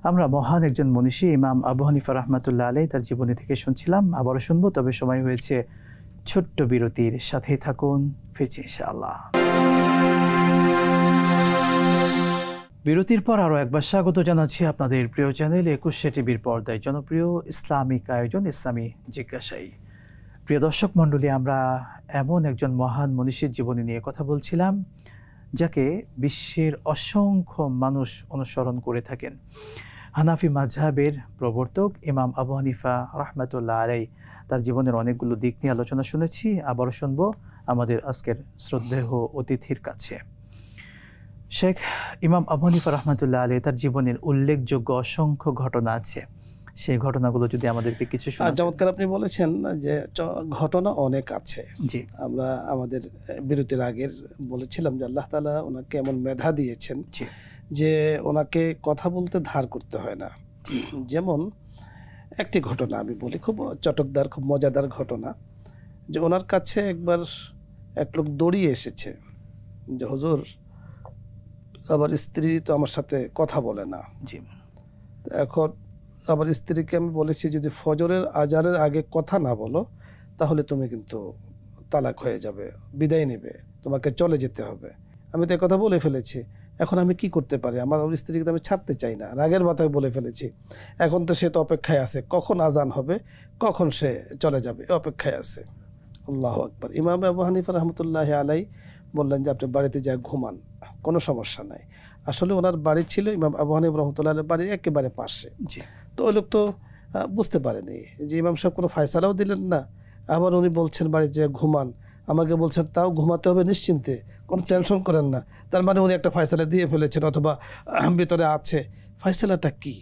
আমরা মহান একজন মনীষী ইমাম আবু হানিফা রাহমাতুল্লাহ আলাইহি তার জীবনী থেকে শুনছিলাম, আবারও শুনবো। তবে সময় হয়েছে ছোট্ট বিরতির, সাথেই থাকুন, ফিরছি ইনশাআল্লাহ। বিরতির পর আরও একবার স্বাগত জানাচ্ছি আপনাদের প্রিয় চ্যানেল একুশে টিভির পর্দায় জনপ্রিয় ইসলামিক আয়োজন ইসলামী জিজ্ঞাসায়। প্রিয় দর্শক মণ্ডলী, আমরা এমন একজন মহান মনীষীর জীবনী নিয়ে কথা বলছিলাম যাকে বিশ্বের অসংখ্য মানুষ অনুসরণ করে থাকেন। হানাফি মাযহাবের প্রবর্তক ইমাম আবু হানিফা রাহমাতুল্লাহ আলাইহি তার জীবনের অনেকগুলো দিক নিয়ে আলোচনা শুনেছি, আবারও শুনবো আমাদের আজকের শ্রদ্ধেয় অতিথির কাছে। শেখ, ইমাম আবু হানিফা রাহমাতুল্লাহ আলাইহি তার জীবনের উল্লেখযোগ্য অসংখ্য ঘটনা আছে, সেই ঘটনাগুলো যদি আমাদেরকে কিছু শোনাতেন। চমৎকার আপনি বলেছেন যে ঘটনা অনেক আছে। জি, আমরা আমাদের বিরতির আগের বলেছিলাম যে আল্লাহ তাআলা ওনাকে এমন মেধা দিয়েছেন যে ওনাকে কথা বলতে ধার করতে হয় না। যেমন একটি ঘটনা আমি বলি, খুব চটকদার, খুব মজাদার ঘটনা, যে ওনার কাছে একবার এক লোক দৌড়িয়ে এসেছে যে হুজুর, আমার স্ত্রী তো আমার সাথে কথা বলে না। জি, এখন আমার স্ত্রীকে আমি বলেছি যদি ফজরের আজানের আগে কথা না বলো তাহলে তুমি কিন্তু তালাক হয়ে যাবে, বিদায় নেবে, তোমাকে চলে যেতে হবে। আমি তো কথা বলে ফেলেছি, এখন আমি কি করতে পারি? আমার স্ত্রীকে তো আমি ছাড়তে চাই না, রাগের মাথায় বলে ফেলেছি। এখন তো সে তো অপেক্ষায় আছে কখন আজান হবে, কখন সে চলে যাবে, অপেক্ষায় আছে। আল্লাহু আকবার। ইমাম আবু হানিফা রাহমাতুল্লাহি আলাইহি বললেন যে আপনি বাড়িতে যা ঘুমান, কোনো সমস্যা নাই। আসলে ওনার বাড়ি ছিল ইমাম আবু হানিফা রাহমাতুল্লাহি আলাইহির বাড়ির একেবারে পাশে। তো ওই লোক তো বুঝতে পারেনি যে ইমাম সাহেব কোনো ফয়সালাও দিলেন না, আবার উনি বলছেন বাড়িতে যা ঘুমান, আমাকে বলছেন তাও ঘুমাতে হবে নিশ্চিন্তে, কোনো টেনশন করেন না। তার মানে উনি একটা ফয়সালা দিয়ে ফেলেছেন অথবা ভিতরে আছে। ফয়সালাটা কি?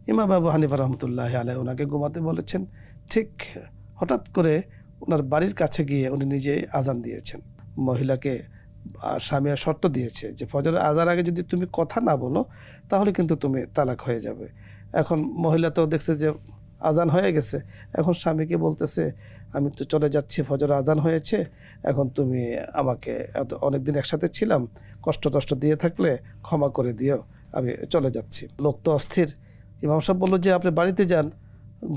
ইমাম আবু হানিফা রহমতুল্লাহ আলাইহি ওনাকে ঘুমাতে বলেছেন। ঠিক হঠাৎ করে ওনার বাড়ির কাছে গিয়ে উনি নিজে আজান দিয়েছেন। মহিলাকে স্বামী শর্ত দিয়েছে যে ফজরের আজান আগে যদি তুমি কথা না বলো তাহলে কিন্তু তুমি তালাক হয়ে যাবে। এখন মহিলা তো দেখছে যে আজান হয়ে গেছে, এখন স্বামীকে বলতেছে আমি তো চলে যাচ্ছি, ফজর আজান হয়েছে, এখন তুমি আমাকে অনেকদিন একসাথে ছিলাম, কষ্ট দিয়ে থাকলে ক্ষমা করে দিও, আমি চলে যাচ্ছি। লোক তো অস্থির। ইমাম সাহেব বললো যে আপনি বাড়িতে যান,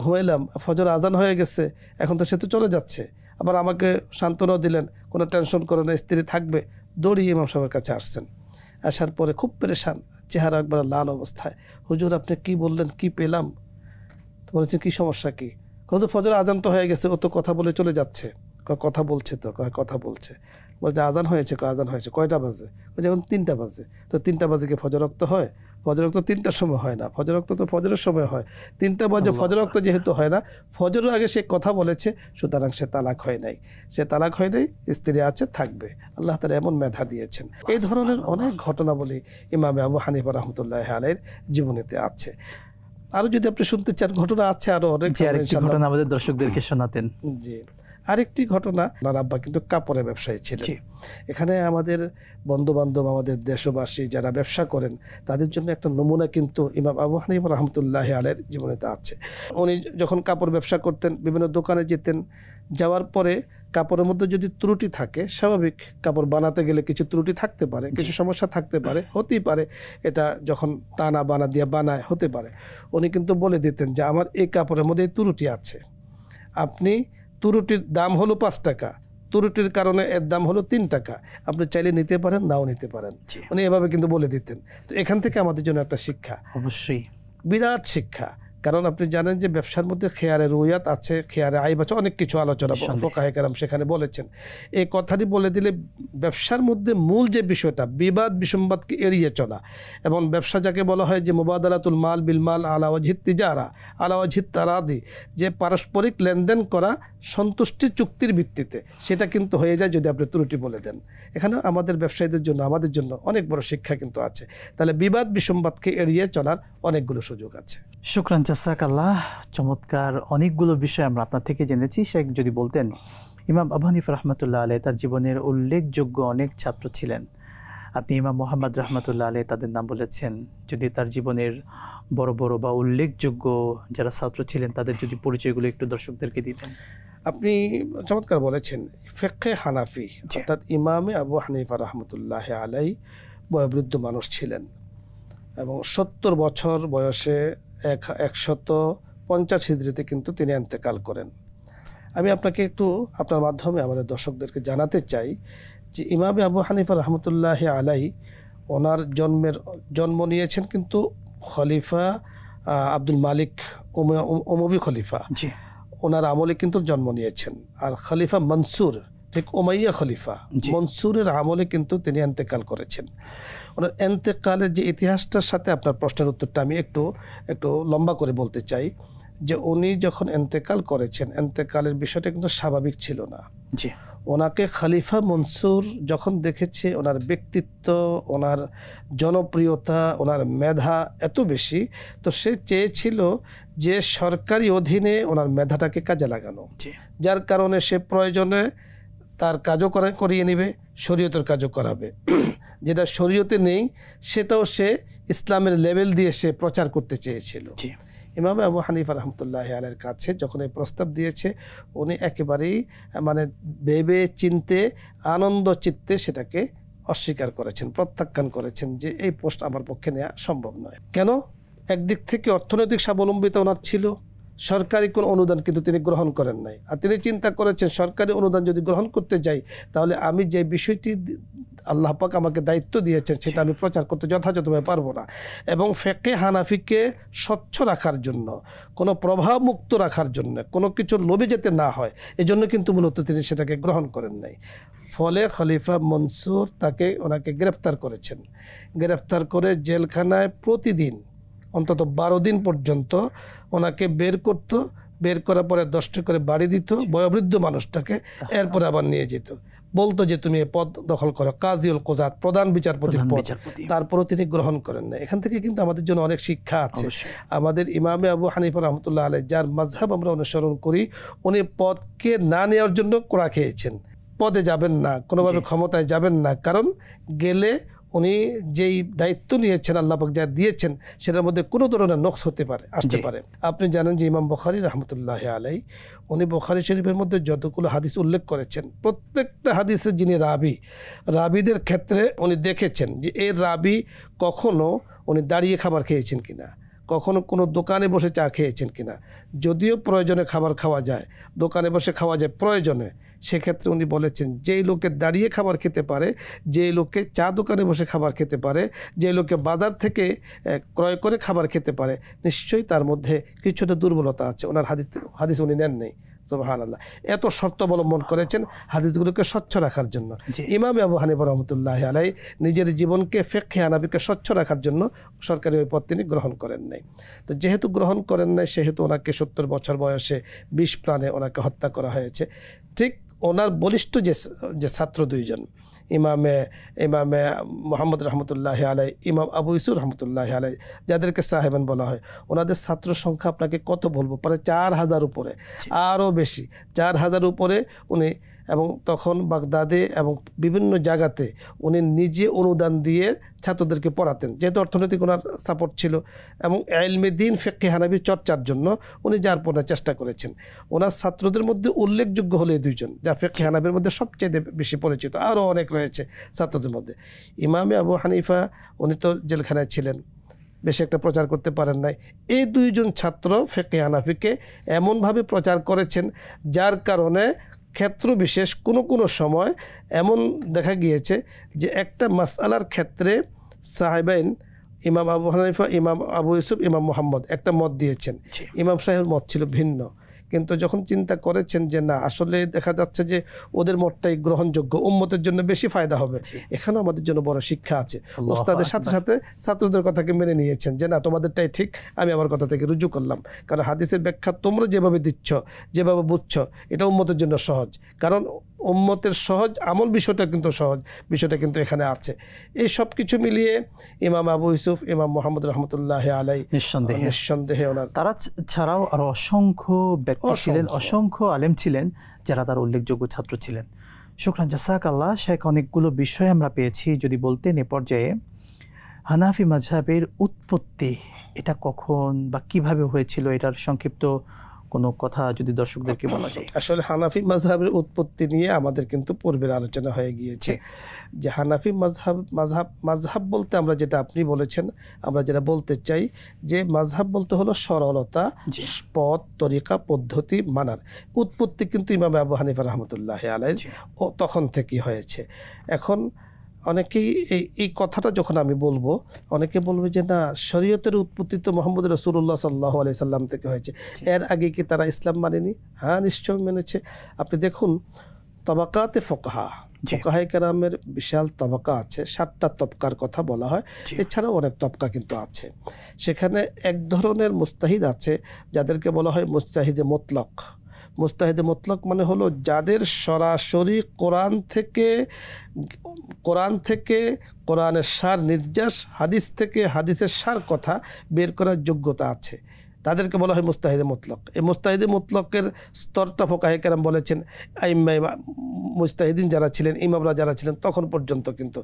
ঘুমাইলাম, ফজর আজান হয়ে গেছে, এখন তো সে তো চলে যাচ্ছে, আবার আমাকে সান্ত্বনা দিলেন কোনো টেনশন করে না, স্ত্রী থাকবে। দৌড়িয়ে ইমাম সাহেবের কাছে আসছেন। আসার পরে খুব পেরেশান, চেহারা একবার লাল অবস্থায়। হুজুর আপনি কি বললেন, কি পেলাম? তো বলেছেন কি সমস্যা কি? হুজুর ফজর আজান তো হয়ে গেছে, ও তো কথা বলে চলে যাচ্ছে। কথা বলছে তো, কথা বলছে। বলছে আজান হয়েছে, আজান হয়েছে, কয়টা বাজে? বলছে এখন 3টা বাজে। তো 3টা বাজে কি ফজর রক্ত হয়? ফজর রক্ত 3টার সময় হয় না, ফজর রক্ত তো ফজরের সময় হয়। 3টা বাজে ফজর রক্ত যেহেতু হয় না, ফজরের আগে সে কথা বলেছে, সুতরাং সে তালাক হয় নাই। সে তালাক হয় নাই, স্ত্রী আছে, থাকবে। আল্লাহ তাআলা এমন মেধা দিয়েছেন। এই ধরনের অনেক ঘটনাবলী ইমাম আবু হানিফা রহমতুল্লাহ আলাইহির জীবনীতে আছে। আরো যদি আপনি শুনতে চান ঘটনা আছে আরো অনেক। ঘটনা আমাদের দর্শকদেরকে শোনাতেন। জি, আরেকটি ঘটনা, ওনার আব্বা কিন্তু কাপড়ের ব্যবসায়ী ছিলেন। এখানে আমাদের বন্ধু বান্ধব, আমাদের দেশবাসী যারা ব্যবসা করেন তাদের জন্য একটা নমুনা কিন্তু ইমাম আবু হানিফা রহমতুল্লাহ আলাইহির জীবনেতে আছে। উনি যখন কাপড় ব্যবসা করতেন, বিভিন্ন দোকানে যেতেন, যাওয়ার পরে কাপড়ের মধ্যে যদি ত্রুটি থাকে, স্বাভাবিক কাপড় বানাতে গেলে কিছু ত্রুটি থাকতে পারে, কিছু সমস্যা থাকতে পারে, হতেই পারে। এটা যখন টানা বানা দিয়ে বানায় হতে পারে। উনি কিন্তু বলে দিতেন যে আমার এই কাপড়ের মধ্যে এই ত্রুটি আছে, আপনি ত্রুটির দাম হলো 5 টাকা, ত্রুটির কারণে এর দাম হলো 3 টাকা, আপনি চাইলে নিতে পারেন, নাও নিতে পারেন। উনি এভাবে কিন্তু বলে দিতেন। তো এখান থেকে আমাদের জন্য একটা শিক্ষা, অবশ্যই বিরাট শিক্ষা। কারণ আপনি জানেন যে ব্যবসার মধ্যে খেয়ারে রুয়াত আছে, খেয়ারে আইব আছে, অনেক কিছু আলোচনা ফুকাহে কেরাম সেখানে বলেছেন। এই কথাটি বলে দিলে ব্যবসার মধ্যে মূল যে বিষয়টা, বিবাদ বিসম্বাদকে এড়িয়ে চলা, এবং ব্যবসা যাকে বলা হয় যে মুবাদালাতুল মাল বিল মাল আলা ওয়াজহিত তিজারা আলা ওয়াজহিত তারাদি, যে পারস্পরিক লেনদেন করা সন্তুষ্টি চুক্তির ভিত্তিতে, সেটা কিন্তু হয়ে যায় যদি আপনি ত্রুটি বলে দেন। এখানে আমাদের ব্যবসায়ীদের জন্য, আমাদের জন্য অনেক বড় শিক্ষা কিন্তু আছে। তাহলে বিবাদ বিসম্বাদকে এড়িয়ে চলার অনেকগুলো সুযোগ আছে। শুকরান, জাযাকাল্লাহ। চমৎকার অনেকগুলো বিষয় আমরা আপনার থেকে জেনেছি। শেখ যদি বলতেন, ইমাম আবু হানিফা রহমতুল্লাহ আলাইহি তার জীবনের উল্লেখযোগ্য অনেক ছাত্র ছিলেন। আপনি ইমাম মুহাম্মদ রহমতুল্লাহ আলাইহি তাদের নাম বলেছেন। যদি তার জীবনের বড় বড় বা উল্লেখযোগ্য যারা ছাত্র ছিলেন তাদের যদি পরিচয়গুলো একটু দর্শকদেরকে দিতেন। আপনি চমৎকার বলেছেন। ফিকহে হানাফি অর্থাৎ ইমামে আবু হানিফা রহমতুল্লাহ আলাইহি বয়োবৃদ্ধ মানুষ ছিলেন এবং 70 বছর বয়সে 150 হিজরিতে কিন্তু তিনি ইন্তেকাল করেন। আমি আপনাকে একটু আপনার মাধ্যমে আমাদের দর্শকদেরকে জানাতে চাই যে ইমামে আবু হানিফা রহমতুল্লাহ আলাইহি ওনার জন্ম নিয়েছেন কিন্তু খলিফা আব্দুল মালিক উমবি খলিফা, ওনার আমলে কিন্তু জন্ম নিয়েছেন। আর খলিফা মনসুর, ঠিক উমাইয়া খলিফা মনসুরের আমলে কিন্তু তিনি ইন্তেকাল করেছেন। ওনার ইন্তেকালের যে ইতিহাসটার সাথে আপনার প্রশ্নের উত্তরটা আমি একটু লম্বা করে বলতে চাই যে উনি যখন ইন্তেকাল করেছেন, ইন্তেকালের বিষয়টা কিন্তু স্বাভাবিক ছিল না। জি, ওনাকে খলিফা মনসুর যখন দেখেছে, ওনার ব্যক্তিত্ব, ওনার জনপ্রিয়তা, ওনার মেধা এত বেশি, তো সে চেয়েছিল যে সরকারি অধীনে ওনার মেধাটাকে কাজে লাগানো, যার কারণে সে প্রয়োজনে তার কাজও করিয়ে নেবে, শরীয়তের কাজও করাবে। যেটা শরীয়তে নেই সেটাও সে ইসলামের লেভেল দিয়ে সে প্রচার করতে চেয়েছিল। ইমাম আবু হানিফা রহমতুল্লাহ আলাইহির কাছে যখন এই প্রস্তাব দিয়েছে, উনি একেবারেই ভেবে চিনতে আনন্দ চিত্তে সেটাকে অস্বীকার করেছেন, প্রত্যাখ্যান করেছেন যে এই পোস্ট আমার পক্ষে নেওয়া সম্ভব নয়। কেন? একদিক থেকে অর্থনৈতিক স্বাবলম্বিতা ওনার ছিল, সরকারি কোনো অনুদান কিন্তু তিনি গ্রহণ করেন নাই। আর তিনি চিন্তা করেছেন সরকারি অনুদান যদি গ্রহণ করতে যাই তাহলে আমি যে বিষয়টি আল্লাহ পাক আমাকে দায়িত্ব দিয়েছেন সেটা আমি প্রচার করতে যথাযথভাবে পারবো না। এবং ফিকহে হানাফিকে স্বচ্ছ রাখার জন্য, কোনো প্রভাব মুক্ত রাখার জন্য, কোনো কিছুর লোভে যেতে না হয়, এজন্য কিন্তু মূলত তিনি সেটাকে গ্রহণ করেন নাই। ফলে খলিফা মনসুর ওনাকে গ্রেফতার করেছেন। গ্রেফতার করে জেলখানায় প্রতিদিন অন্তত 12 দিন পর্যন্ত ওনাকে বের করত। বের করার পরে 10টা করে বাড়ি দিত বয়োবৃদ্ধ মানুষটাকে, এরপরে আবার নিয়ে যেত। বলতো যে তুমি এই পদ দখল করো, কাজীউল কুযাত, প্রধান বিচারপতির পদ, তারপরও তিনি গ্রহণ করেন না। এখান থেকে কিন্তু আমাদের জন্য অনেক শিক্ষা আছে। আমাদের ইমামে আবু হানিফা রহমতুল্লাহ আলাইহি, যার মাযহাব আমরা অনুসরণ করি, উনি পদকে না নেওয়ার জন্য কোড়া খেয়েছেন। পদে যাবেন না, কোনোভাবে ক্ষমতায় যাবেন না, কারণ গেলে উনি যেই দায়িত্ব নিয়েছেন, আল্লাহ পাক যা দিয়েছেন, সেটার মধ্যে কোনো ধরনের নকশ হতে পারে, আসতে পারে। আপনি জানেন যে ইমাম বুখারী রহমতুল্লাহ আলাইহি, উনি বুখারী শরীফের মধ্যে যতগুলো হাদিস উল্লেখ করেছেন, প্রত্যেকটা হাদিসের যিনি রাবিদের ক্ষেত্রে উনি দেখেছেন যে এর রাবি কখনো উনি দাঁড়িয়ে খাবার খেয়েছেন কিনা, কখনো কোনো দোকানে বসে চা খেয়েছেন কিনা। যদিও প্রয়োজনে খাবার খাওয়া যায়, দোকানে বসে খাওয়া যায় প্রয়োজনে, সেক্ষেত্রে উনি বলেছেন যেই লোকে দাঁড়িয়ে খাবার খেতে পারে, যেই লোকে চা দোকানে বসে খাবার খেতে পারে, যে লোকে বাজার থেকে ক্রয় করে খাবার খেতে পারে, নিশ্চয়ই তার মধ্যে কিছুটা দুর্বলতা আছে। ওনার হাদিস উনি নেন নেই। সুবহানাল্লাহ। এত শর্ত অবলম্বন করেছেন হাদিসগুলোকে স্বচ্ছ রাখার জন্য। ইমাম আবু হানিফা রহমতুল্লাহ আলাইহি নিজের জীবনকে ফিকহে হানাফিকে স্বচ্ছ রাখার জন্য সরকারি ওই পদ তিনি গ্রহণ করেন নাই। তো যেহেতু গ্রহণ করেন নাই, সেহেতু ওনাকে 70 বছর বয়সে 20 প্রাণে ওনাকে হত্যা করা হয়েছে। ঠিক ওনার বলিষ্ঠ যে ছাত্র দুইজন, ইমামে মুহাম্মদ রহমতুল্লাহ আলাইহি, ইমাম আবু ইউসুফ রহমতুল্লাহ আলাইহি, যাদেরকে সাহেবান বলা হয়, ওনাদের ছাত্র সংখ্যা আপনাকে কত বলবো, প্রায় 4000 উপরে, আরও বেশি, 4000 উপরে উনি। এবং তখন বাগদাদে এবং বিভিন্ন জায়গাতে উনি নিজে অনুদান দিয়ে ছাত্রদেরকে পড়াতেন, যেহেতু অর্থনৈতিক ওনার সাপোর্ট ছিল। এবং ইলমে দ্বীন ফিকহে হানাফি চর্চার জন্য উনি যার পড়ার চেষ্টা করেছেন। ওনার ছাত্রদের মধ্যে উল্লেখযোগ্য হলো এই দুইজন, যা ফিকহে হানাফির মধ্যে সবচেয়ে বেশি পরিচিত। আরও অনেক রয়েছে ছাত্রদের মধ্যে। ইমামে আবু হানিফা উনি তো জেলখানায় ছিলেন, বেশি একটা প্রচার করতে পারেন নাই। এই দুইজন ছাত্র ফিকহে হানাফিকে এমনভাবে প্রচার করেছেন, যার কারণে ক্ষেত্র বিশেষ কোনো সময় এমন দেখা গিয়েছে যে একটা মাসআলার ক্ষেত্রে সাহেবাইন, ইমাম আবু হানিফা, ইমাম আবু ইউসুফ, ইমাম মুহাম্মদ একটা মত দিয়েছেন, ইমাম সাহেবের মত ছিল ভিন্ন। কিন্তু যখন চিন্তা করেছেন যে না, আসলে দেখা যাচ্ছে যে ওদের মতটাই গ্রহণযোগ্য, উম্মতের জন্য বেশি ফায়দা হবে, এখানেও আমাদের জন্য বড় শিক্ষা আছে। ওস্তাদের সাথে সাথে ছাত্রদের কথাকে মেনে নিয়েছেন যে না, তোমাদেরটাই ঠিক, আমি আমার কথা থেকে রুজু করলাম। কারণ হাদিসের ব্যাখ্যা তোমরা যেভাবে দিচ্ছ, যেভাবে বুঝছো, এটা উম্মতের জন্য সহজ। কারণ উম্মতের সহজ আমল বিষয়টা কিন্তু এখানে আছে। এই সব কিছু মিলিয়ে ইমাম আবু ইউসুফ, ইমাম মুহাম্মদ রহমতুল্লাহ আলাইহি নিঃসন্দেহে ওনার, তারা ছাড়াও আরো অসংখ্য ব্যক্তি ছিলেন, অসংখ্য আলেম ছিলেন যারা তার উল্লেখযোগ্য ছাত্র ছিলেন। শুকরান, জাযাকাল্লাহ। শেখ, অনেকগুলো বিষয় আমরা পেয়েছি। যদি বলতেন এ পর্যায়ে হানাফি মাযহাবের উৎপত্তি, এটা কখন বা কিভাবে হয়েছিল, এটার সংক্ষিপ্ত কোনো কথা যদি দর্শকদেরকে বলা যায়। আসলে হানাফি মাযহাবের উৎপত্তি নিয়ে আমাদের কিন্তু পূর্বের আলোচনা হয়ে গিয়েছে যে হানাফি মাযহাব বলতে আমরা যেটা আপনি বলেছেন, আমরা যেটা বলতে চাই যে মাযহাব বলতে হলো সরলতা, পথ, তরিকা, পদ্ধতি মানার। উৎপত্তি কিন্তু ইমাম আবু হানিফা রহমতুল্লাহ আলাইহি তখন থেকেই হয়েছে। এখন অনেকেই এই কথাটা যখন আমি বলবো, অনেকে বলবে যে না, শরীয়তের উৎপত্তি তো মুহাম্মদ রাসূলুল্লাহ সাল্লাল্লাহু আলাইহি সাল্লাম থেকে হয়েছে, এর আগে কি তারা ইসলাম মানেনি? হ্যাঁ, নিশ্চয় মেনেছে। আপনি দেখুন তবাকাতে ফুকাহায়ে কেরামের বিশাল তবাকা আছে, 7টা তবকার কথা বলা হয়। এছাড়াও অনেক তবকা কিন্তু আছে। সেখানে এক ধরনের মুস্তাহিদ আছে যাদেরকে বলা হয় মুস্তাহিদে মুতলাক। মুস্তাহিদে মুতলাক মানে হলো যাদের সরাসরি কোরআন থেকে কোরআনের সার নির্যাস, হাদিস থেকে হাদিসের সার কথা বের করার যোগ্যতা আছে, তাদেরকে বলা হয় মুস্তাহিদে মুতলাক। এই মুস্তাহিদে মুতলাকের স্তরটা ফুকাহায়ে কেরাম বলেছেন, মুস্তাহিদিন যারা ছিলেন, ইমামরা যারা ছিলেন তখন পর্যন্ত, কিন্তু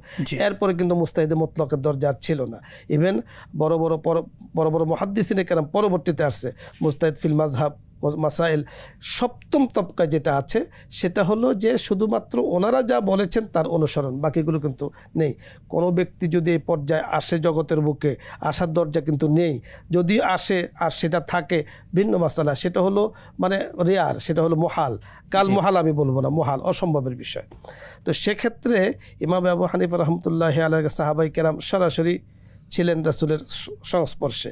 এরপরে কিন্তু মুস্তাহিদে মুতলাকের দরজা ছিল না। ইভেন বড় বড় মুহাদ্দিসিনে কেরাম পরবর্তীতে আসছে মুস্তাহিদ ফিল মাযহাব মাসাইল। 7ম তবকা যেটা আছে সেটা হলো যে শুধুমাত্র ওনারা যা বলেছেন তার অনুসরণ, বাকিগুলো কিন্তু নেই। কোনো ব্যক্তি যদি এই পর্যায়ে আসে জগতের বুকে, আসার দরজা কিন্তু নেই। যদি আসে আর সেটা থাকে ভিন্ন মাসালা, সেটা হলো মানে রেয়ার, সেটা হলো মহাল। মহাল আমি বলবো না, মহাল, অসম্ভবের বিষয়। তো সেক্ষেত্রে ইমাম আবু হানিফা রহমতুল্লাহ আলাইহি সাহাবাই কেরাম সরাসরি ছিলেন রাসূলের সংস্পর্শে।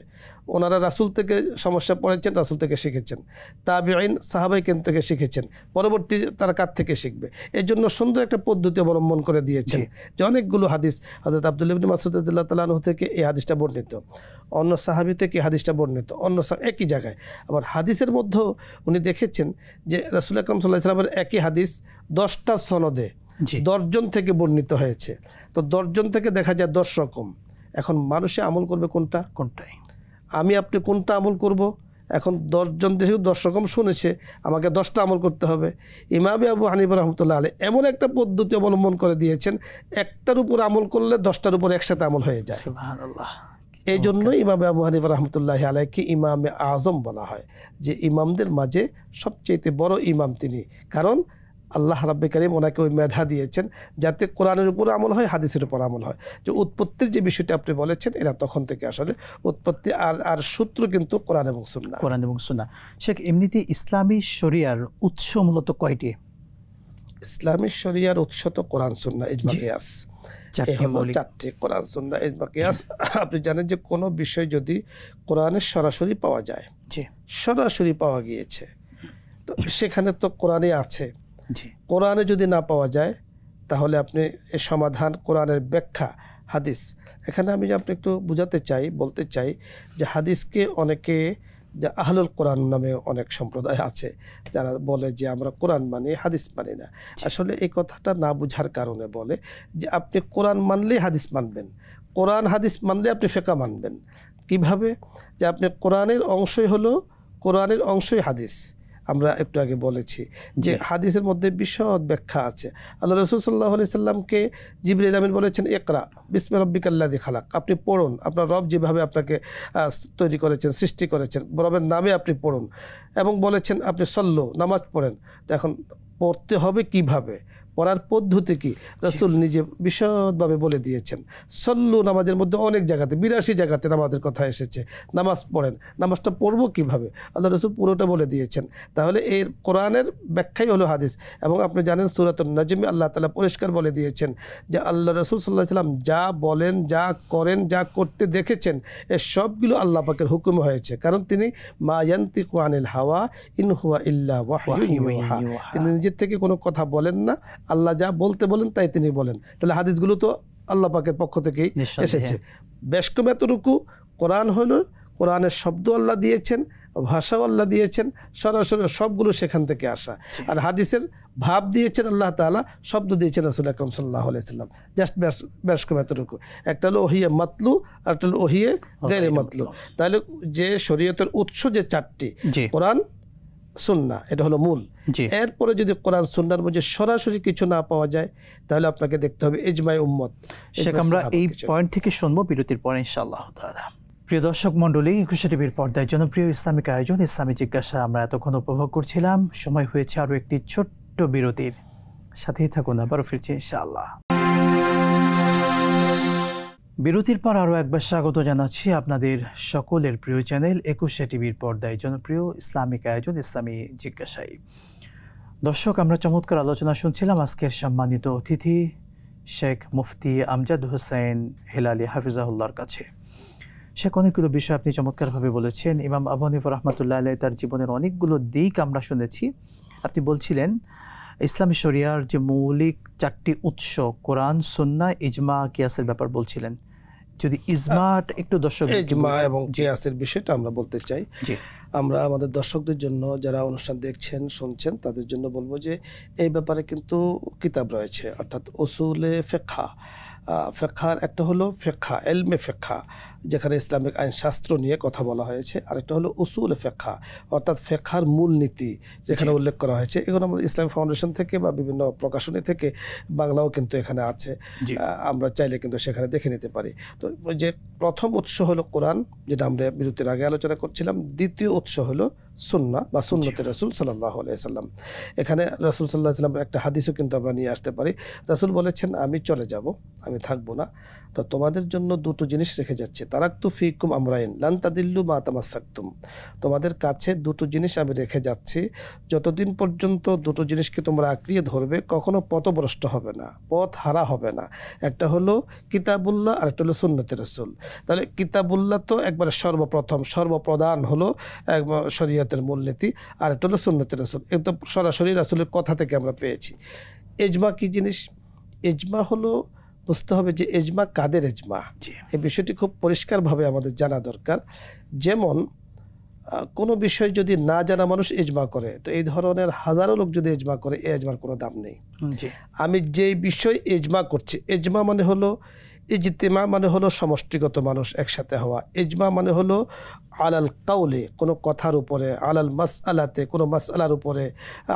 ওনারা রাসূল থেকে সমস্যা পড়েছেন, রাসূল থেকে শিখেছেন। তাবিঈন সাহাবাই কেরাম থেকে শিখেছেন, পরবর্তী তারা কার থেকে শিখবে। এর জন্য সুন্দর একটা পদ্ধতি অবলম্বন করে দিয়েছেন যে অনেকগুলো হাদিস হযরত আব্দুল্লাহ ইবনে মাসউদ রাদিয়াল্লাহু তাআলা আনহু থেকে এই হাদিসটা বর্ণিত, অন্য সাহাবী থেকে হাদিসটা বর্ণিত, অন্য একই জায়গায়। আবার হাদিসের মধ্যেও উনি দেখেছেন যে রাসূল আকরাম সাল্লাল্লাহু আলাইহি ওয়াসাল্লামের একই হাদিস 10টা সনদে জি 10 জন থেকে বর্ণিত হয়েছে। তো 10 জন থেকে দেখা যায় 10 রকম। এখন মানুষে আমল করবে কোনটা? কোনটাই আমি আপনি কোনটা আমল করব? এখন 10 জন যেহেতু 10 রকম শুনেছে, আমাকে 10টা আমল করতে হবে। ইমাম আবু হানিফা রাহমাতুল্লাহ আলাইহি এমন একটা পদ্ধতি অবলম্বন করে দিয়েছেন, একটার উপর আমল করলে 10টার উপর একসাথে আমল হয়ে যায়। সুবহানাল্লাহ। এই জন্য ইমাম আবু হানিফা রাহমাতুল্লাহি আলাইহিকে ইমামে আজম বলা হয়, যে ইমামদের মাঝে সবচেয়ে বড় ইমাম তিনি। কারণ আল্লাহ রাব্বুল কারীম ওনাকে ওই মেধা দিয়েছেন যাতে কোরআনের উপর আমল হয়, হাদিসের উপর আমল হয়। যে উৎপত্তির যে বিষয়টা আপনি বলেছেন, এরা তখন থেকে আসলে উৎপত্তি আর সূত্র কিন্তু কোরআন এবং সুন্নাহ। কোরআন এবং সুন্নাহ। শেখ, এমনিতে ইসলামী শরিয়ার উৎস মূলত কয়টি? ইসলামী শরিয়ার উৎস তো কোরআন সুন্নাহ ইজমা কিয়াস, চারটি কোরআন সুন্নাহ ইজমা কিয়াস। আপনি জানেন যে কোনো বিষয় যদি কোরআনের সরাসরি পাওয়া যায়, সরাসরি পাওয়া গিয়েছে, তো সেখানে তো কোরআনে আছে। কোরআনে যদি না পাওয়া যায়, তাহলে আপনি এর সমাধান, কোরআনের ব্যাখ্যা, হাদিস। এখানে আমি আপনি একটু বুঝাতে চাই, বলতে চাই যে হাদিসকে অনেকে, যে আহলুল কোরআন নামে অনেক সম্প্রদায় আছে যারা বলে যে আমরা কোরআন মানি, হাদিস মানি না। আসলে এই কথাটা না বুঝার কারণে বলে যে আপনি কোরআন মানলেই হাদিস মানবেন, কোরআন হাদিস মানলে আপনি ফিকহ মানবেন। কিভাবে? যে আপনি কোরআনের অংশই হলো, কোরআনের অংশই হাদিস। আমরা একটু আগে বলেছি যে হাদিসের মধ্যে বিশদ ব্যাখ্যা আছে। আল্লাহ রাসূল সাল্লাল্লাহু আলাইহি সাল্লামকে জিবরিল আমিন বলেছেন, ইকরা বিসমি রাব্বিকাল্লাযী খালাক, আপনি পড়ুন, আপনার রব যেভাবে আপনাকে তৈরি করেছেন, সৃষ্টি করেছেন, রবের নামে আপনি পড়ুন। এবং বলেছেন আপনি সল্লু, নামাজ পড়েন। তো এখন পড়তে হবে কিভাবে, পড়ার পদ্ধতি কি, রাসূল নিজে বিশদভাবে বলে দিয়েছেন। সল্লু, নামাজের মধ্যে অনেক জায়গাতে, 82 জায়গাতে নামাজের কথা এসেছে। নামাজ পড়েন, নামাজটা পড়বো কিভাবে, আল্লাহ রাসূল পুরোটা বলে দিয়েছেন। তাহলে এর কোরআনের ব্যাখ্যাই হলো হাদিস। এবং আপনি জানেন সূরাতুন নাজমে আল্লাহ তাআলা পরিষ্কার বলে দিয়েছেন যে আল্লাহ রাসূল সাল্লাল্লাহু আলাইহি সাল্লাম যা বলেন, যা করেন, যা করতে দেখেছেন, এর সবগুলো আল্লাহ পাকের হুকুম হয়েছে। কারণ তিনি মা ইয়ানতিকু আনিল হাওয়া ইন হুয়া ইল্লা ওয়াহয়ুন ইউহা, তিনি নিজের থেকে কোনো কথা বলেন না, আল্লাহ যা বলতে বলেন তাই তিনি বলেন। তাহলে হাদিসগুলো তো আল্লাহ পাকের পক্ষ থেকেই এসেছে। বেশ কম এতটুকু, কোরআন হলো, কোরআনের শব্দ আল্লাহ দিয়েছেন, ভাষাও আল্লাহ দিয়েছেন, সরাসরি সবগুলো সেখান থেকে আসা। আর হাদিসের ভাব দিয়েছেন আল্লাহ তাআলা, শব্দ দিয়েছেন রাসূল আকরাম সাল্লাল্লাহু আলাইহি সাল্লাম। জাস্ট বেশ কম এতটুকু। একটা হলো ওহিয়ে মাতলু, আর একটা হলো ওহিয়ে গায়রে মাতলু। তাহলে যে শরীয়তের উৎস যে চারটি, কোরআন সুন্নাহ, এটা হলো মূল। এরপরে যদি কোরআন সুন্নাহর মধ্যে সরাসরি কিছু না পাওয়া যায়, তাহলে আপনাকে দেখতে হবে ইজমায়ে উম্মত। শেখ, আমরা এই পয়েন্ট থেকে শুনবো বিরতির পরে ইনশাআল্লাহ তাআলা। প্রিয় দর্শক মণ্ডলী, একুশে টিভির পর্দায় জনপ্রিয় ইসলামিক আয়োজন ইসলামী জিজ্ঞাসা আমরা এতক্ষণ উপভোগ করছিলাম। সময় হয়েছে আরও একটি ছোট্ট বিরতির। সাথেই থাকুন, আবারও ফিরছি ইনশাআল্লাহ। বিরতির পর আরও একবার স্বাগত জানাচ্ছি আপনাদের সকলের প্রিয় চ্যানেল একুশে টিভির পর্দায় জনপ্রিয় ইসলামিক আয়োজন ইসলামী জিজ্ঞাসায়। দর্শক, আমরা চমৎকার আলোচনা শুনছিলাম আজকের সম্মানিত অতিথি শেখ মুফতি আমজাদ হোসেন হেলালি হাফিজাহুল্লাহর কাছে। শেখ, অনেকগুলো বিষয় আপনি চমৎকারভাবে বলেছেন। ইমাম আবু হানিফা রাহমাতুল্লাহ আলাইহি তার জীবনের অনেকগুলো দিক আমরা শুনেছি। আপনি বলছিলেন ইসলামী শরিয়ার যে মৌলিক চারটি উৎস, কোরআন, সুন্নাহ, ইজমা, কিয়াসের ব্যাপার বলছিলেন। যদি ইজমাটা একটু দর্শক, ইজমা এবং কিয়াসের বিষয়টা আমরা বলতে চাই। আমরা আমাদের দর্শকদের জন্য, যারা অনুষ্ঠান দেখছেন, শুনছেন, তাদের জন্য বলবো যে এই ব্যাপারে কিন্তু কিতাব রয়েছে, অর্থাৎ উসুলে ফিকহ। ফিকহার একটা হলো ফিকহ, ইলমে ফিকহ, যেখানে ইসলামিক আইন শাস্ত্র নিয়ে কথা বলা হয়েছে। আরেকটা হলো উসুল ফিকহ, অর্থাৎ ফিকহার মূলনীতি যেখানে উল্লেখ করা হয়েছে। এগুলো আমরা ইসলামিক ফাউন্ডেশন থেকে বা বিভিন্ন প্রকাশনী থেকে, বাংলাও কিন্তু এখানে আছে, আমরা চাইলে কিন্তু সেখানে দেখে নিতে পারি। তো যে প্রথম উৎস হলো কোরআন, যেটা আমরা বিরতির আগে আলোচনা করছিলাম। দ্বিতীয় উৎস হলো সুন্নাহ বা সুন্নতে রাসূল সাল্লাল্লাহু আলাইহি সাল্লাম। এখানে রাসূল সাল্লাল্লাহু আলাইহি সাল্লামের একটা হাদিসও কিন্তু আমরা নিয়ে আসতে পারি। রাসূল বলেছেন, আমি চলে যাব, আমি থাকবো না, তো তোমাদের জন্য দুটো জিনিস রেখে যাচ্ছে। তারাকতু ফিকুম আমরাইন লান তাদিল্লু মা তামাসসাকতুম, তোমাদের কাছে দুটো জিনিস আমি রেখে যাচ্ছি, যতদিন পর্যন্ত দুটো জিনিসকে তোমরা আঁকড়িয়ে ধরবে কখনো পথভ্রষ্ট হবে না, পথ হারা হবে না। একটা হলো কিতাবুল্লাহ, আর একটা হলো সুন্নতে রাসূল। তাহলে কিতাবুল্লাহ তো একবারে সর্বপ্রথম, সর্বপ্রধান হলো শরীয়তের মূলনীতি, আর একটা হলো সুন্নতে রাসূল। এ তো সরাসরি রাসূলের কথা থেকে আমরা পেয়েছি। ইজমা কি জিনিস? ইজমা হলো, বুঝতে হবে যে ইজমা কাদের ইজমা, এই বিষয়টি খুব পরিষ্কারভাবে আমাদের জানা দরকার। যেমন কোনো বিষয় যদি না জানা মানুষ ইজমা করে, তো এই ধরনের হাজারো লোক যদি ইজমা করে, এই ইজমার কোনো দাম নেই। আমি যেই বিষয় ইজমা করছি, ইজমা মানে হলো ইজতিমা, মানে হলো সমষ্টিগত মানুষ একসাথে হওয়া। ইজমা মানে হলো আলাল কাউলে, কোনো কথার উপরে, আলাল মাসআলাতে, কোনো মাসআলার উপরে,